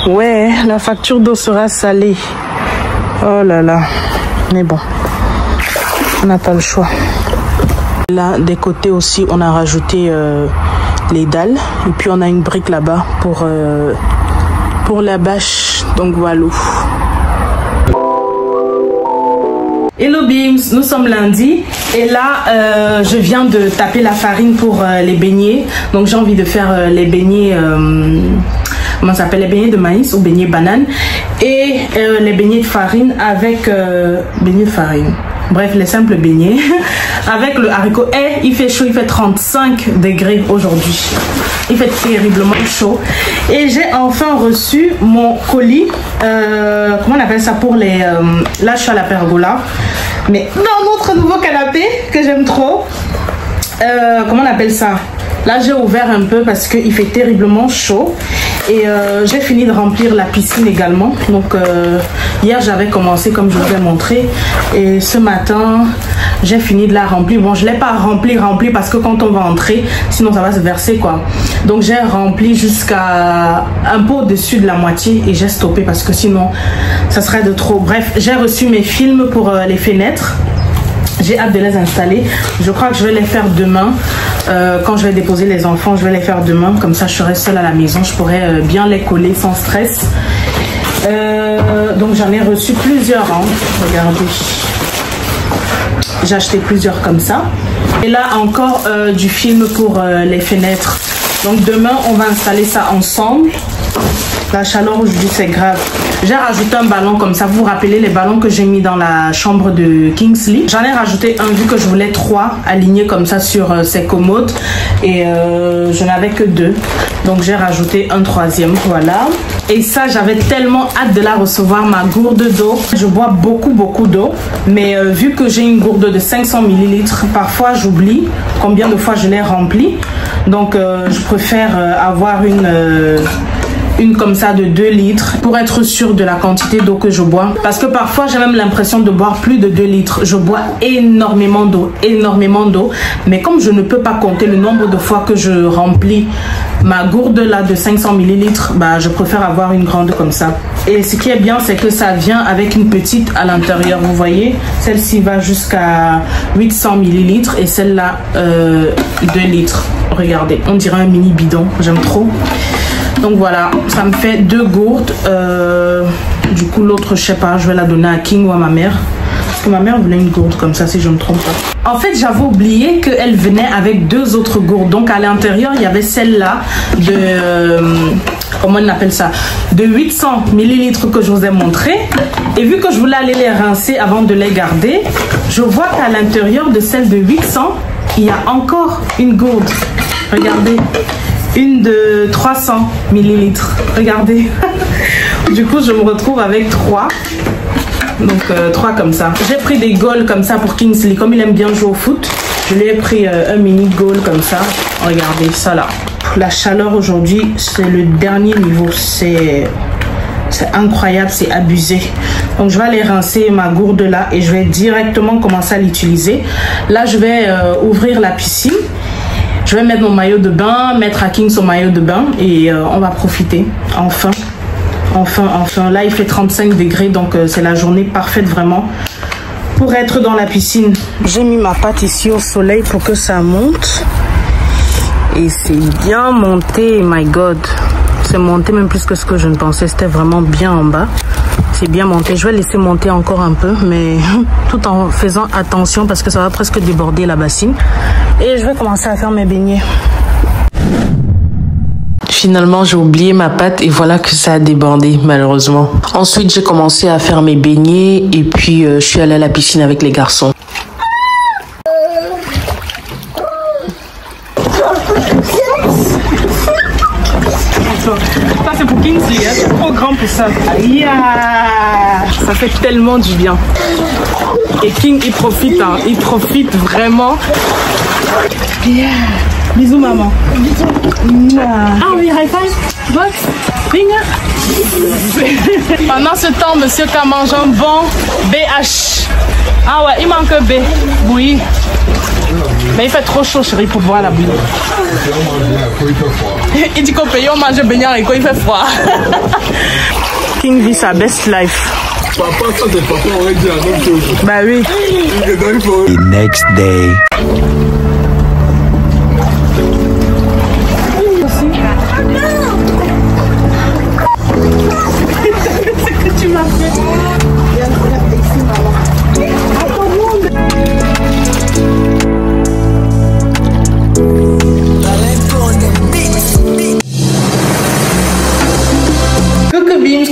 Ouais, la facture d'eau sera salée. Oh là là. Mais bon, on n'a pas le choix. Là, des côtés aussi, on a rajouté les dalles. Et puis, on a une brique là-bas pour la bâche. Donc, voilà. Hello Bims, nous sommes lundi et là je viens de taper la farine pour les beignets. Donc j'ai envie de faire les beignets, comment ça s'appelle, les beignets de maïs ou beignets banane et les beignets de farine avec beignets de farine. Bref, les simples beignets avec le haricot. Et il fait chaud, il fait 35 degrés aujourd'hui. Il fait terriblement chaud. Et j'ai enfin reçu mon colis. Comment on appelle ça pour les... là, je suis à la pergola. Mais dans notre nouveau canapé que j'aime trop. Comment on appelle ça? Là, j'ai ouvert un peu parce qu'il fait terriblement chaud. Et j'ai fini de remplir la piscine également. Donc hier j'avais commencé comme je vous ai montré. Et ce matin j'ai fini de la remplir. Bon, je ne l'ai pas rempli parce que quand on va entrer, sinon ça va se verser quoi. Donc j'ai rempli jusqu'à un peu au-dessus de la moitié. Et j'ai stoppé parce que sinon ça serait de trop. Bref, j'ai reçu mes films pour les fenêtres. J'ai hâte de les installer. Je crois que je vais les faire demain. Quand je vais déposer les enfants, je vais les faire demain. Comme ça, je serai seule à la maison. Je pourrai bien les coller sans stress. Donc, j'en ai reçu plusieurs. Hein. Regardez. J'ai acheté plusieurs comme ça. Et là, encore du film pour les fenêtres. Donc, demain, on va installer ça ensemble. La chaleur aujourd'hui, c'est grave. J'ai rajouté un ballon comme ça. Vous vous rappelez les ballons que j'ai mis dans la chambre de Kingsley? J'en ai rajouté un vu que je voulais 3 alignés comme ça sur ces commodes. Et je n'avais que 2. Donc j'ai rajouté un 3e. Voilà. Et ça, j'avais tellement hâte de la recevoir, ma gourde d'eau. Je bois beaucoup d'eau. Mais vu que j'ai une gourde de 500 ml, parfois j'oublie combien de fois je l'ai remplie. Donc je préfère avoir une comme ça de 2 litres pour être sûre de la quantité d'eau que je bois, parce que parfois j'ai même l'impression de boire plus de 2 litres. Je bois énormément d'eau, mais comme je ne peux pas compter le nombre de fois que je remplis ma gourde là de 500 ml, bah je préfère avoir une grande comme ça. Et ce qui est bien, c'est que ça vient avec une petite à l'intérieur. Vous voyez, celle-ci va jusqu'à 800 ml et celle-là 2 litres. Regardez, on dirait un mini bidon, j'aime trop. Donc voilà, ça me fait 2 gourdes. Du coup, l'autre, je sais pas, je vais la donner à King ou à ma mère. Parce que ma mère voulait une gourde comme ça, si je ne me trompe pas. En fait, j'avais oublié qu'elle venait avec 2 autres gourdes. Donc à l'intérieur, il y avait celle-là de... comment on appelle ça? De 800 ml que je vous ai montré. Et vu que je voulais aller les rincer avant de les garder, je vois qu'à l'intérieur de celle de 800, il y a encore une gourde. Regardez. Une de 300 ml. Regardez. Du coup, je me retrouve avec 3. Donc 3 comme ça. J'ai pris des goals comme ça pour Kingsley. Comme il aime bien jouer au foot, je lui ai pris un mini goal comme ça. Regardez ça là. La chaleur aujourd'hui, c'est le dernier niveau. C'est incroyable, c'est abusé. Donc je vais aller rincer ma gourde là et je vais directement commencer à l'utiliser. Là, je vais ouvrir la piscine. Je vais mettre mon maillot de bain, mettre à King son maillot de bain et on va profiter. Enfin. Là, il fait 35 degrés, donc c'est la journée parfaite vraiment pour être dans la piscine. J'ai mis ma pâte ici au soleil pour que ça monte. Et c'est bien monté, my God. C'est monté même plus que ce que je ne pensais. C'était vraiment bien en bas. C'est bien monté. Je vais laisser monter encore un peu, mais tout en faisant attention parce que ça va presque déborder la bassine. Et je vais commencer à faire mes beignets. Finalement, j'ai oublié ma pâte et voilà que ça a débordé, malheureusement. Ensuite, j'ai commencé à faire mes beignets et puis je suis allée à la piscine avec les garçons. Ça c'est pour Kingsley, hein? C'est trop grand pour ça. Yeah! Ça fait tellement du bien. Et King il profite, hein? Il profite vraiment. Yeah. Bisous maman. Bisous. Yeah. Ah oui, high five. Box. Finger. Pendant ce temps, monsieur K mange un bon BH. Ah ouais, il manque un B. Bouillie. Mais il fait trop chaud, chérie, pour boire la bouillie. Il dit qu'au pays, on mange baignard et il fait froid. King vit sa best life. Papa, ça c'est papa, on aurait dit la même chose. Bah oui. The next day. C'est que tu m'as fait.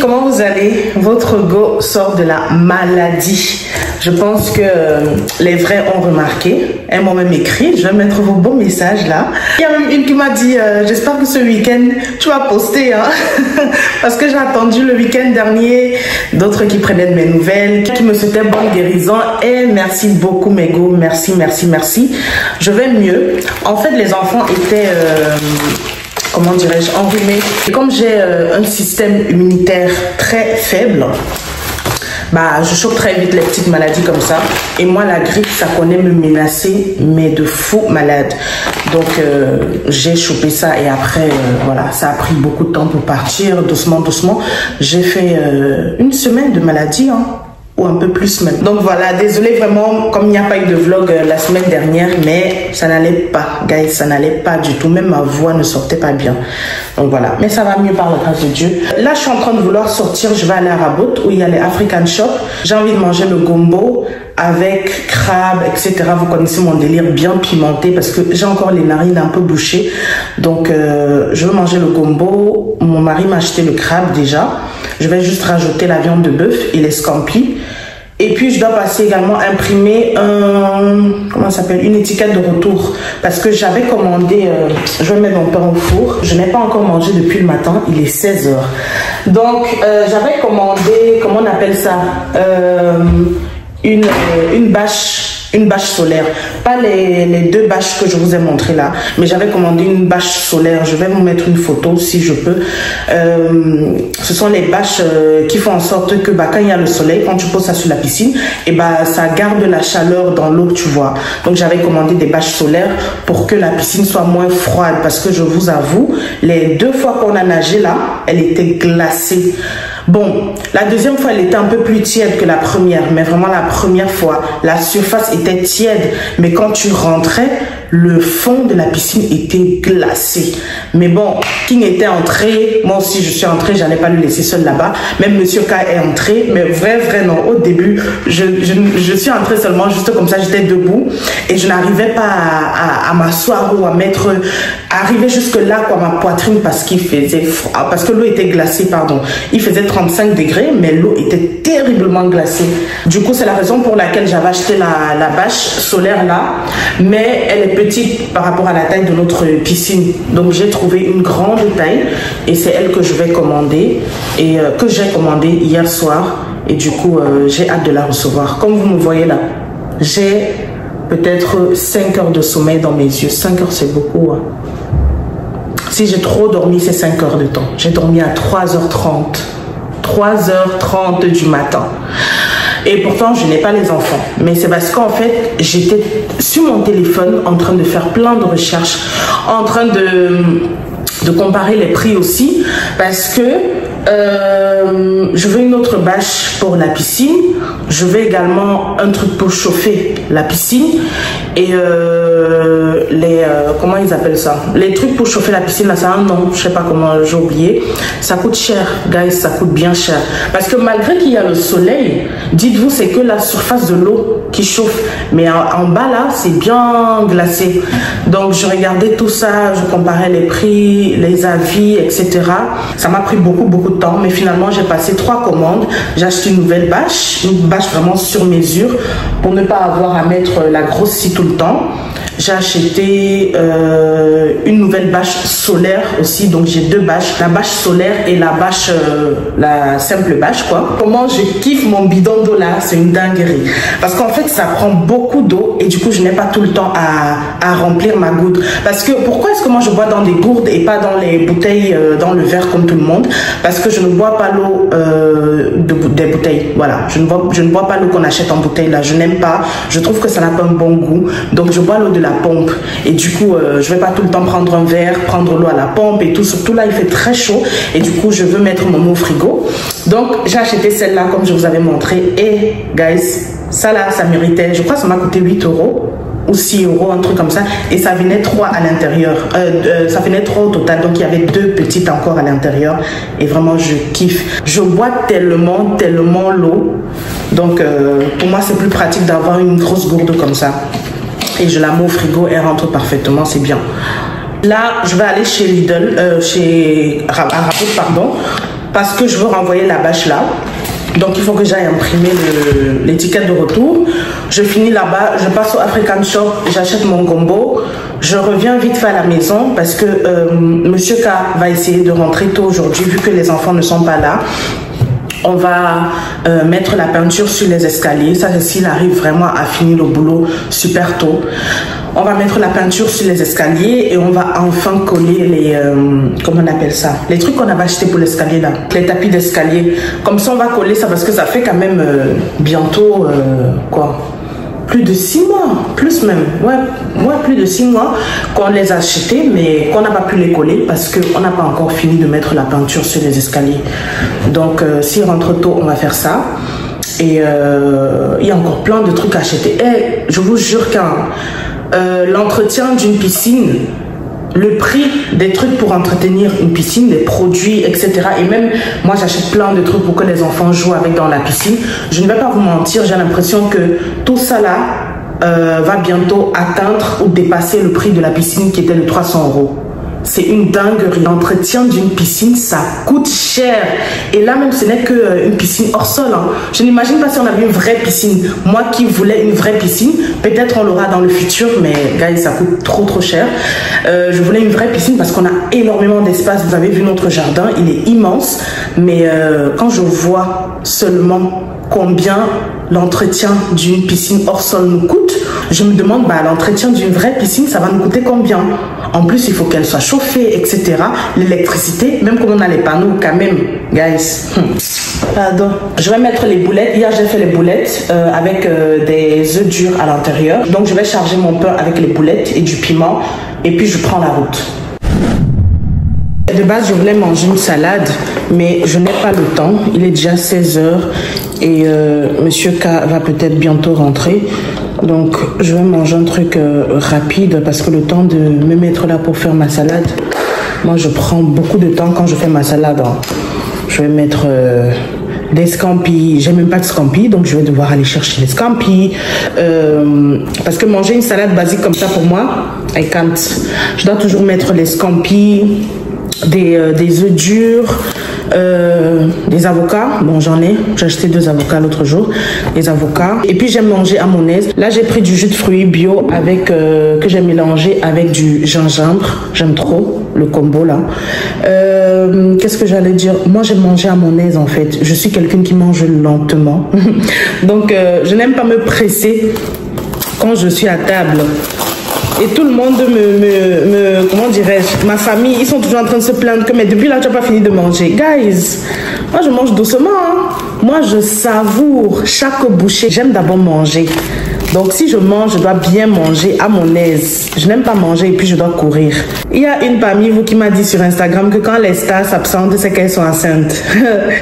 Comment vous allez? Votre go sort de la maladie. Je pense que les vrais ont remarqué. Elles m'ont même écrit. Je vais mettre vos bons messages là. Il y a même une qui m'a dit j'espère que ce week-end tu vas poster, hein? Parce que j'ai attendu le week-end dernier. D'autres qui prenaient de mes nouvelles, qui me souhaitaient bonne guérison. Et merci beaucoup mes go. Merci. Je vais mieux. En fait, les enfants étaient comment dirais-je, enrhumée. Et comme j'ai un système immunitaire très faible, bah, je chope très vite les petites maladies comme ça. Et moi, la grippe, ça connaît me menacer, mais de faux malades. Donc, j'ai chopé ça et après, voilà, ça a pris beaucoup de temps pour partir, doucement. J'ai fait une semaine de maladie, hein. ou un peu plus même. Donc voilà, désolé vraiment, comme il n'y a pas eu de vlog la semaine dernière, mais ça n'allait pas, guys, ça n'allait pas du tout. Même ma voix ne sortait pas bien. Donc voilà, mais ça va mieux par la grâce de Dieu. Là, je suis en train de vouloir sortir. Je vais aller à Rabaut où il y a les African Shop. J'ai envie de manger le gombo avec crabe, etc. Vous connaissez mon délire bien pimenté parce que j'ai encore les narines un peu bouchées. Donc, je veux manger le gombo. Mon mari m'a acheté le crabe déjà. Je vais juste rajouter la viande de bœuf et les scampi. Et puis, je dois passer également imprimer comment ça s'appelle, une étiquette de retour. Parce que j'avais commandé, je vais mettre mon pain au four. Je n'ai pas encore mangé depuis le matin. Il est 16 h. Donc, j'avais commandé, comment on appelle ça, une bâche solaire, pas les deux bâches que je vous ai montré là, mais j'avais commandé une bâche solaire. Je vais vous mettre une photo si je peux. Ce sont les bâches qui font en sorte que quand il y a le soleil, quand tu poses ça sur la piscine, et ça garde la chaleur dans l'eau, tu vois. Donc j'avais commandé des bâches solaires pour que la piscine soit moins froide, parce que je vous avoue, les 2 fois qu'on a nagé là, elle était glacée. Bon, la deuxième fois, elle était un peu plus tiède que la première, mais vraiment la première fois, la surface était tiède, mais quand tu rentrais, le fond de la piscine était glacé. Mais bon, King était entré, moi aussi je suis entrée, j'allais pas le laisser seul là-bas. Même Monsieur K est entré, mais vrai non. Au début, je suis entrée seulement juste comme ça, j'étais debout et je n'arrivais pas à m'asseoir ou à arriver jusque là, quoi, ma poitrine, parce qu'il faisait froid, parce que l'eau était glacée, pardon. Il faisait 35 degrés, mais l'eau était terriblement glacée. Du coup, c'est la raison pour laquelle j'avais acheté la bâche solaire là, mais elle est petite par rapport à la taille de notre piscine. Donc j'ai trouvé une grande taille et c'est elle que je vais commander et que j'ai commandé hier soir. Et du coup, j'ai hâte de la recevoir. Comme vous me voyez là, j'ai peut-être 5 heures de sommeil dans mes yeux. 5 heures, c'est beaucoup. Hein. Si j'ai trop dormi, c'est 5 heures de temps. J'ai dormi à 3h30. 3h30 du matin. Et pourtant, je n'ai pas les enfants. Mais c'est parce qu'en fait, j'étais sur mon téléphone en train de faire plein de recherches, en train de comparer les prix aussi, parce que je veux une autre bâche pour la piscine. Je veux également un truc pour chauffer la piscine. Et comment ils appellent ça? Les trucs pour chauffer la piscine, là, ça a un nom, je sais pas comment, j'ai oublié. Ça coûte cher, guys, ça coûte bien cher. Parce que malgré qu'il y a le soleil, dites-vous, c'est que la surface de l'eau qui chauffe. Mais en bas, là, c'est bien glacé. Donc, je regardais tout ça, je comparais les prix, les avis, etc. Ça m'a pris beaucoup de temps. Mais finalement, j'ai passé 3 commandes. J'ai acheté une nouvelle bâche, vraiment sur mesure, pour ne pas avoir à mettre la grosse scie tout le temps. J'ai acheté une nouvelle bâche solaire aussi, donc j'ai 2 bâches, la bâche solaire et la bâche, la simple bâche quoi. Comment je kiffe mon bidon d'eau là, c'est une dinguerie. Parce qu'en fait ça prend beaucoup d'eau et du coup je n'ai pas tout le temps à remplir ma gourde. Parce que pourquoi est-ce que moi je bois dans des gourdes et pas dans les bouteilles, dans le verre comme tout le monde? Parce que je ne bois pas l'eau des bouteilles, voilà. Je ne bois pas l'eau qu'on achète en bouteille là, je n'aime pas, je trouve que ça n'a pas un bon goût. Donc je bois l'eau de la pompe et du coup je vais pas tout le temps prendre un verre, prendre l'eau à la pompe et tout, surtout là il fait très chaud et du coup je veux mettre mon eau au frigo. Donc j'ai acheté celle-là comme je vous avais montré et guys, ça là ça méritait, je crois que ça m'a coûté 8 € ou 6 €, un truc comme ça, et ça venait 3 à l'intérieur, ça venait 3 au total, donc il y avait 2 petites encore à l'intérieur et vraiment je kiffe, je bois tellement l'eau, donc pour moi c'est plus pratique d'avoir une grosse gourde comme ça. Et je la mets au frigo, elle rentre parfaitement, c'est bien. Là, je vais aller chez Lidl, chez Rabaut, pardon, parce que je veux renvoyer la bâche là. Donc, il faut que j'aille imprimer l'étiquette de retour. Je finis là-bas, je passe au African Shop, j'achète mon gombo. Je reviens vite fait à la maison parce que Monsieur K va essayer de rentrer tôt aujourd'hui vu que les enfants ne sont pas là. On va mettre la peinture sur les escaliers. Ça, c'est s'il arrive vraiment à finir le boulot super tôt. On va mettre la peinture sur les escaliers et on va enfin coller les... comment on appelle ça? Les trucs qu'on avait achetés pour l'escalier là. Les tapis d'escalier. Comme ça, on va coller ça parce que ça fait quand même bientôt... quoi? Plus de 6 mois, plus même, ouais, plus de 6 mois qu'on les a achetés, mais qu'on n'a pas pu les coller parce qu'on n'a pas encore fini de mettre la peinture sur les escaliers. Donc, s'il rentre tôt, on va faire ça. Et il y a encore plein de trucs à acheter. Et je vous jure qu'un l'entretien d'une piscine, le prix des trucs pour entretenir une piscine, les produits, etc. Et même, moi, j'achète plein de trucs pour que les enfants jouent avec dans la piscine. Je ne vais pas vous mentir, j'ai l'impression que tout ça là va bientôt atteindre ou dépasser le prix de la piscine qui était de 300 €. C'est une dinguerie. L'entretien d'une piscine, ça coûte cher. Et là même, ce n'est qu'une piscine hors sol. Hein. Je n'imagine pas si on avait une vraie piscine. Moi qui voulais une vraie piscine, peut-être on l'aura dans le futur, mais guys, ça coûte trop cher. Je voulais une vraie piscine parce qu'on a énormément d'espace. Vous avez vu notre jardin, il est immense. Mais quand je vois seulement combien l'entretien d'une piscine hors sol nous coûte, je me demande, bah, l'entretien d'une vraie piscine, ça va nous coûter combien? En plus, il faut qu'elle soit chauffée, etc. L'électricité, même comme on a les panneaux, quand même, guys. Pardon. Je vais mettre les boulettes. Hier, j'ai fait les boulettes avec des œufs durs à l'intérieur. Donc, je vais charger mon pain avec les boulettes et du piment. Et puis, je prends la route. De base, je voulais manger une salade, mais je n'ai pas le temps. Il est déjà 16 h et Monsieur K va peut-être bientôt rentrer. Donc, je vais manger un truc rapide parce que le temps de me mettre là pour faire ma salade, moi, je prends beaucoup de temps quand je fais ma salade. Hein. Je vais mettre des scampis. J'ai même pas de scampis, donc je vais devoir aller chercher les scampis. Parce que manger une salade basique comme ça, pour moi, I can't. Je dois toujours mettre les scampis, des œufs durs, des avocats. Bon, j'en ai. J'ai acheté 2 avocats l'autre jour. Des avocats. Et puis, j'aime manger à mon aise. Là, j'ai pris du jus de fruits bio avec que j'ai mélangé avec du gingembre. J'aime trop le combo là. Qu'est-ce que j'allais dire? Moi, j'aime manger à mon aise en fait. Je suis quelqu'un qui mange lentement. Donc, je n'aime pas me presser quand je suis à table. Et tout le monde comment dirais-je, ma famille, ils sont toujours en train de se plaindre que mais depuis là tu n'as pas fini de manger. Guys, moi je mange doucement. Hein. Moi je savoure chaque bouchée. J'aime d'abord manger. Donc si je mange, je dois bien manger à mon aise. Je n'aime pas manger et puis je dois courir. Il y a une parmi vous qui m'a dit sur Instagram que quand les stars s'absentent, c'est qu'elles sont enceintes.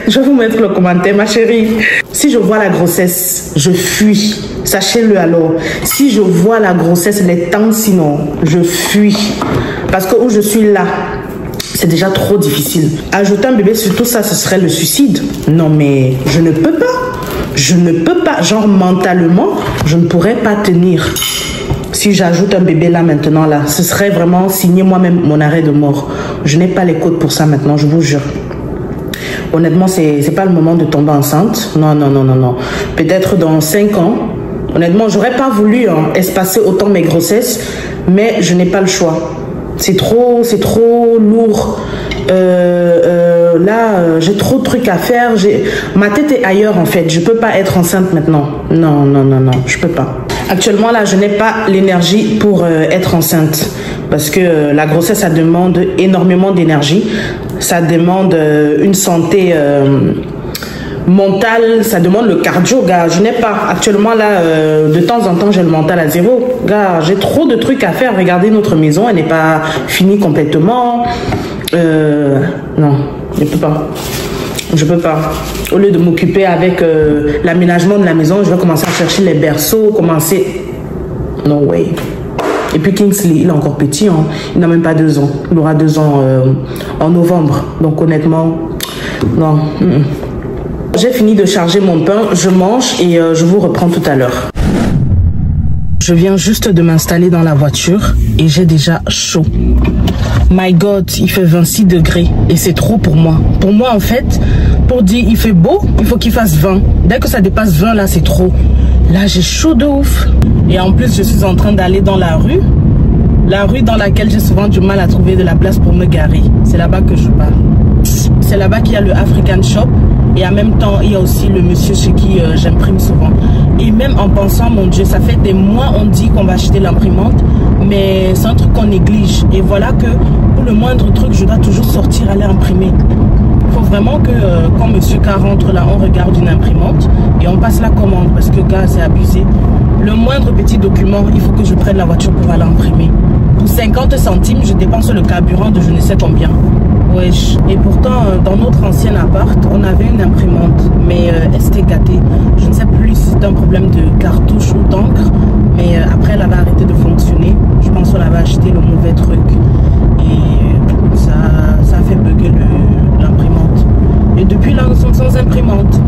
Je vais vous mettre le commentaire, ma chérie. Si je vois la grossesse, je fuis. Sachez-le alors. Si je vois la grossesse, les temps sinon, je fuis. Parce que où je suis là, c'est déjà trop difficile. Ajouter un bébé sur tout ça, ce serait le suicide. Non mais je ne peux pas. Je ne peux pas, genre mentalement, je ne pourrais pas tenir. Si j'ajoute un bébé là maintenant, là, ce serait vraiment signer moi-même mon arrêt de mort. Je n'ai pas les codes pour ça maintenant, je vous jure. Honnêtement, c'est pas le moment de tomber enceinte. Non, non, non, non, non. Peut-être dans 5 ans. Honnêtement, j'aurais pas voulu espacer autant mes grossesses, mais je n'ai pas le choix. C'est trop lourd. Là, j'ai trop de trucs à faire. Ma tête est ailleurs en fait. Je peux pas être enceinte maintenant. Non, non, non, non, je peux pas. Actuellement là, je n'ai pas l'énergie pour être enceinte parce que la grossesse, ça demande énormément d'énergie. Ça demande une santé mentale, ça demande le cardio, gars. Je n'ai pas. Actuellement là, de temps en temps, j'ai le mental à 0. Gars, j'ai trop de trucs à faire. Regardez notre maison, elle n'est pas finie complètement. Non, je peux pas. Je peux pas. Au lieu de m'occuper avec l'aménagement de la maison, je vais commencer à chercher les berceaux, commencer. No way. Et puis Kingsley, il est encore petit, hein. Il n'a même pas 2 ans. Il aura 2 ans en novembre. Donc honnêtement, non. J'ai fini de charger mon pain, je mange et je vous reprends tout à l'heure. Je viens juste de m'installer dans la voiture et j'ai déjà chaud. My God, il fait 26 degrés et c'est trop pour moi. Pour moi, en fait, pour dire il fait beau, il faut qu'il fasse 20. Dès que ça dépasse 20, là, c'est trop. Là, j'ai chaud de ouf. Et en plus, je suis en train d'aller dans la rue. La rue dans laquelle j'ai souvent du mal à trouver de la place pour me garer. C'est là-bas que je pars. C'est là-bas qu'il y a le African Shop. Et en même temps, il y a aussi le monsieur chez qui j'imprime souvent. Et même en pensant, mon Dieu, ça fait des mois on dit qu'on va acheter l'imprimante, mais c'est un truc qu'on néglige. Et voilà que pour le moindre truc, je dois toujours sortir, aller imprimer. Il faut vraiment que quand monsieur K rentre là, on regarde une imprimante et on passe la commande parce que gars, c'est abusé. Le moindre petit document, il faut que je prenne la voiture pour aller imprimer. Pour 50 centimes, je dépense le carburant de je ne sais combien. Ouais. Et pourtant, dans notre ancien appart, on avait une imprimante, mais elle s'était gâtée. Je ne sais plus si c'était un problème de cartouche ou d'encre, mais après elle avait arrêté de fonctionner. Je pense qu'on avait acheté le mauvais truc et ça a fait bugger l'imprimante. Et depuis là, nous sommes sans imprimante.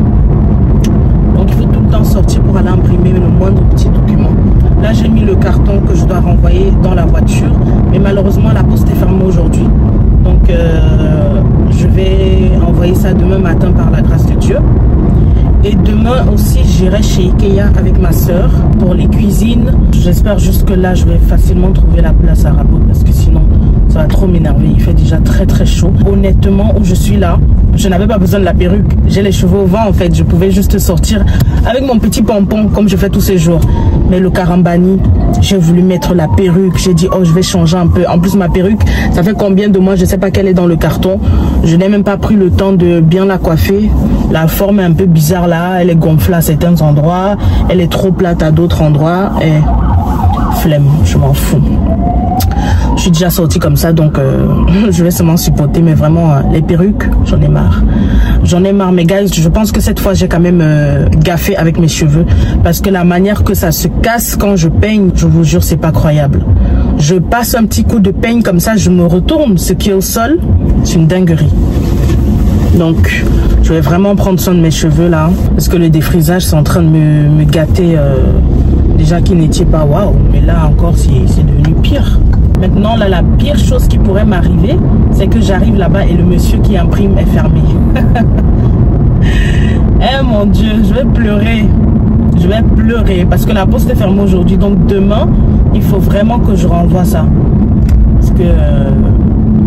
Donc il faut tout le temps sortir pour aller imprimer le moindre petit document. Là, j'ai mis le carton que je dois renvoyer dans la voiture, mais malheureusement la poste est fermée aujourd'hui. Donc je vais envoyer ça demain matin par la grâce de Dieu. Et demain aussi j'irai chez Ikea avec ma soeur pour les cuisines. J'espère juste que là je vais facilement trouver la place à Rabault, parce que sinon ça va trop m'énerver. Il fait déjà très très chaud. Honnêtement, où je suis là, je n'avais pas besoin de la perruque. J'ai les cheveux au vent en fait. Je pouvais juste sortir avec mon petit pompon comme je fais tous ces jours. Mais le Karambani, j'ai voulu mettre la perruque. J'ai dit oh je vais changer un peu. En plus ma perruque, ça fait combien de mois, je sais pas qu'elle est dans le carton. Je n'ai même pas pris le temps de bien la coiffer. La forme est un peu bizarre là. Elle est gonflée à certains endroits. Elle est trop plate à d'autres endroits. Et flemme, je m'en fous. Je suis déjà sortie comme ça, donc je vais seulement supporter. Mais vraiment, les perruques, j'en ai marre. J'en ai marre, mes gars. Je pense que cette fois, j'ai quand même gaffé avec mes cheveux. Parce que la manière que ça se casse quand je peigne, je vous jure, c'est pas croyable. Je passe un petit coup de peigne comme ça, je me retourne. Ce qui est au sol, c'est une dinguerie. Donc, je vais vraiment prendre soin de mes cheveux là. Parce que le défrisage, c'est en train de me gâter. Déjà qu'il n'était pas waouh. Mais là encore, c'est devenu pire. Maintenant, là, la pire chose qui pourrait m'arriver, c'est que j'arrive là-bas et le monsieur qui imprime est fermé. Eh mon Dieu, je vais pleurer. Je vais pleurer parce que la poste est fermée aujourd'hui. Donc demain, il faut vraiment que je renvoie ça. Parce que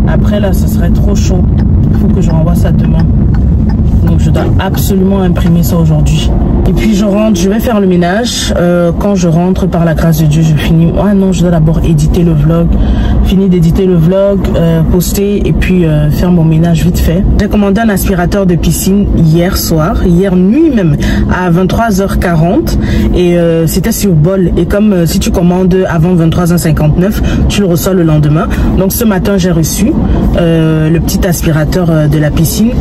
après là, ce serait trop chaud. Il faut que je renvoie ça demain. Donc je dois absolument imprimer ça aujourd'hui. Et puis je rentre, je vais faire le ménage. Quand je rentre, par la grâce de Dieu, je finis. Ah non, je dois d'abord éditer le vlog. Finir d'éditer le vlog, poster et puis faire mon ménage vite fait. J'ai commandé un aspirateur de piscine hier soir, hier nuit même, à 23h40. Et c'était sur Bol. Et comme si tu commandes avant 23h59, tu le reçois le lendemain. Donc ce matin, j'ai reçu le petit aspirateur de la piscine.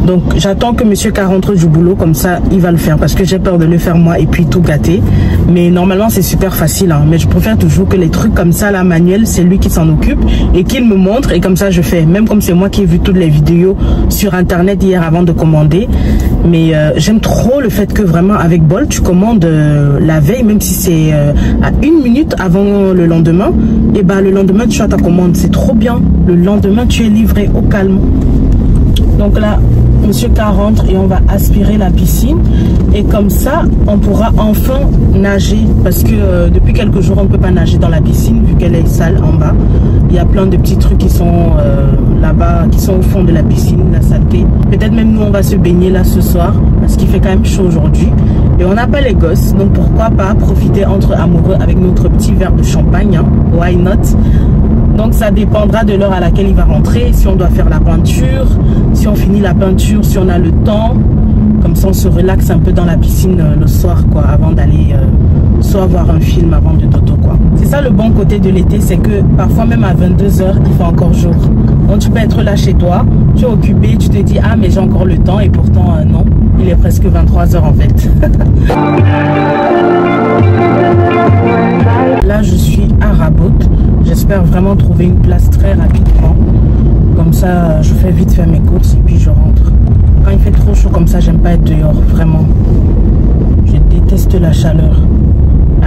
Donc j'attends que monsieur K rentre du boulot, comme ça il va le faire parce que j'ai peur de le faire moi et puis tout gâter. Mais normalement c'est super facile hein. Mais je préfère toujours que les trucs comme ça là manuel, c'est lui qui s'en occupe et qu'il me montre et comme ça je fais. Même comme c'est moi qui ai vu toutes les vidéos sur internet hier avant de commander. Mais j'aime trop le fait que vraiment avec Bol tu commandes la veille, même si c'est à 1 minute avant le lendemain. Et bah le lendemain tu as ta commande, c'est trop bien. Le lendemain tu es livré au calme. Donc là, monsieur K rentre et on va aspirer la piscine. Et comme ça, on pourra enfin nager. Parce que depuis quelques jours, on ne peut pas nager dans la piscine vu qu'elle est sale en bas. Il y a plein de petits trucs qui sont là-bas, qui sont au fond de la piscine, la saleté. Peut-être même nous, on va se baigner là ce soir. Parce qu'il fait quand même chaud aujourd'hui. Et on n'a pas les gosses. Donc pourquoi pas profiter entre amoureux avec notre petit verre de champagne. Hein. Why not? Donc ça dépendra de l'heure à laquelle il va rentrer, si on doit faire la peinture, si on finit la peinture, si on a le temps. Comme ça on se relaxe un peu dans la piscine le soir quoi, avant d'aller soit voir un film avant de dodo quoi. C'est ça le bon côté de l'été, c'est que parfois même à 22h il fait encore jour. Donc tu peux être là chez toi, tu es occupé, tu te dis ah mais j'ai encore le temps et pourtant non, il est presque 23h en fait. Là je suis à Rabault. J'espère vraiment trouver une place très rapidement. Comme ça, je fais vite faire mes courses et puis je rentre. Quand il fait trop chaud comme ça, j'aime pas être dehors, vraiment. Je déteste la chaleur.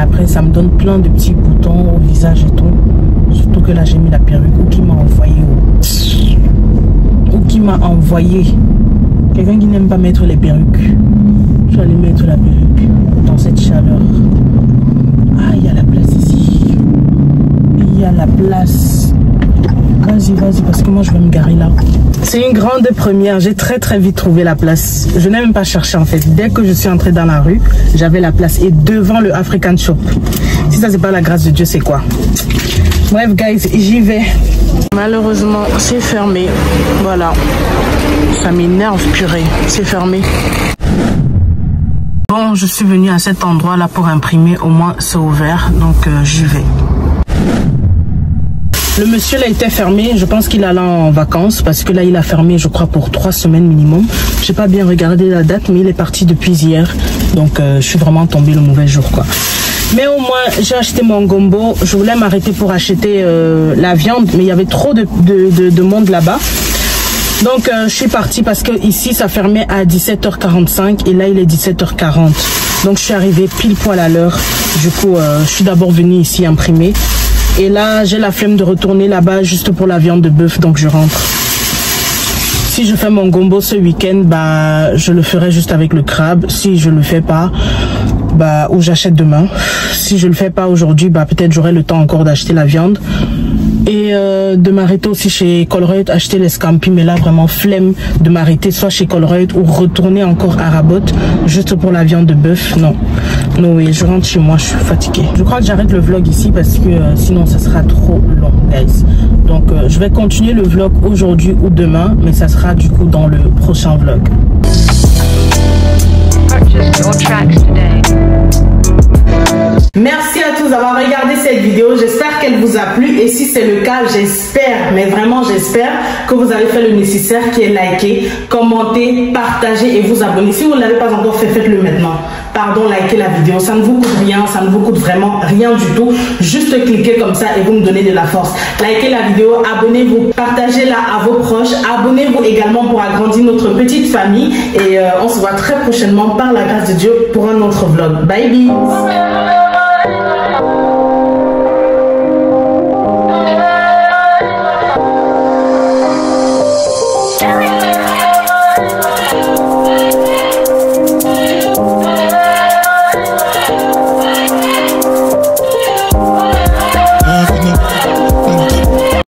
Après, ça me donne plein de petits boutons au visage et tout. Surtout que là, j'ai mis la perruque. Ou qui m'a envoyé. Ou qui m'a envoyé. Quelqu'un qui n'aime pas mettre les perruques. Je vais aller mettre la perruque dans cette chaleur. Ah, il y a la place ici. Il y a la place. Vas-y, vas-y, parce que moi je vais me garer là. C'est une grande première. J'ai très vite trouvé la place. Je n'ai même pas cherché en fait. Dès que je suis entrée dans la rue, j'avais la place. Et devant le African Shop. Si ça c'est pas la grâce de Dieu, c'est quoi? Bref, guys, j'y vais. Malheureusement, c'est fermé. Voilà. Ça m'énerve, purée. C'est fermé. Bon, je suis venue à cet endroit là pour imprimer. Au moins, c'est ouvert. Donc, j'y vais. Le monsieur là était fermé, je pense qu'il allait en vacances parce que là il a fermé je crois pour 3 semaines minimum. J'ai pas bien regardé la date mais il est parti depuis hier. Donc je suis vraiment tombée le mauvais jour quoi. Mais au moins j'ai acheté mon gombo. Je voulais m'arrêter pour acheter la viande mais il y avait trop de monde là-bas. Donc je suis partie parce que ici ça fermait à 17h45 et là il est 17h40. Donc je suis arrivée pile poil à l'heure. Du coup je suis d'abord venue ici imprimer. Et là j'ai la flemme de retourner là-bas juste pour la viande de bœuf, donc je rentre. Si je fais mon gombo ce week-end, bah je le ferai juste avec le crabe. Si je le fais pas, bah ou j'achète demain. Si je le fais pas aujourd'hui, bah peut-être j'aurai le temps encore d'acheter la viande. Et de m'arrêter aussi chez Colruyt, acheter les scampi, mais là vraiment flemme de m'arrêter soit chez Colruyt ou retourner encore à Rabot juste pour la viande de bœuf. Non, oui, je rentre chez moi, je suis fatiguée. Je crois que j'arrête le vlog ici parce que sinon ça sera trop long, guys. Donc je vais continuer le vlog aujourd'hui ou demain, mais ça sera du coup dans le prochain vlog. Merci à tous d'avoir regardé cette vidéo, j'espère qu'elle vous a plu et si c'est le cas, j'espère, mais vraiment j'espère que vous avez fait le nécessaire qui est liker, commenter, partager et vous abonner. Si vous ne l'avez pas encore fait, faites-le maintenant. Pardon, likez la vidéo, ça ne vous coûte rien, ça ne vous coûte vraiment rien du tout. Juste cliquez comme ça et vous me donnez de la force. Likez la vidéo, abonnez-vous, partagez-la à vos proches, abonnez-vous également pour agrandir notre petite famille et on se voit très prochainement par la grâce de Dieu pour un autre vlog. Bye bye.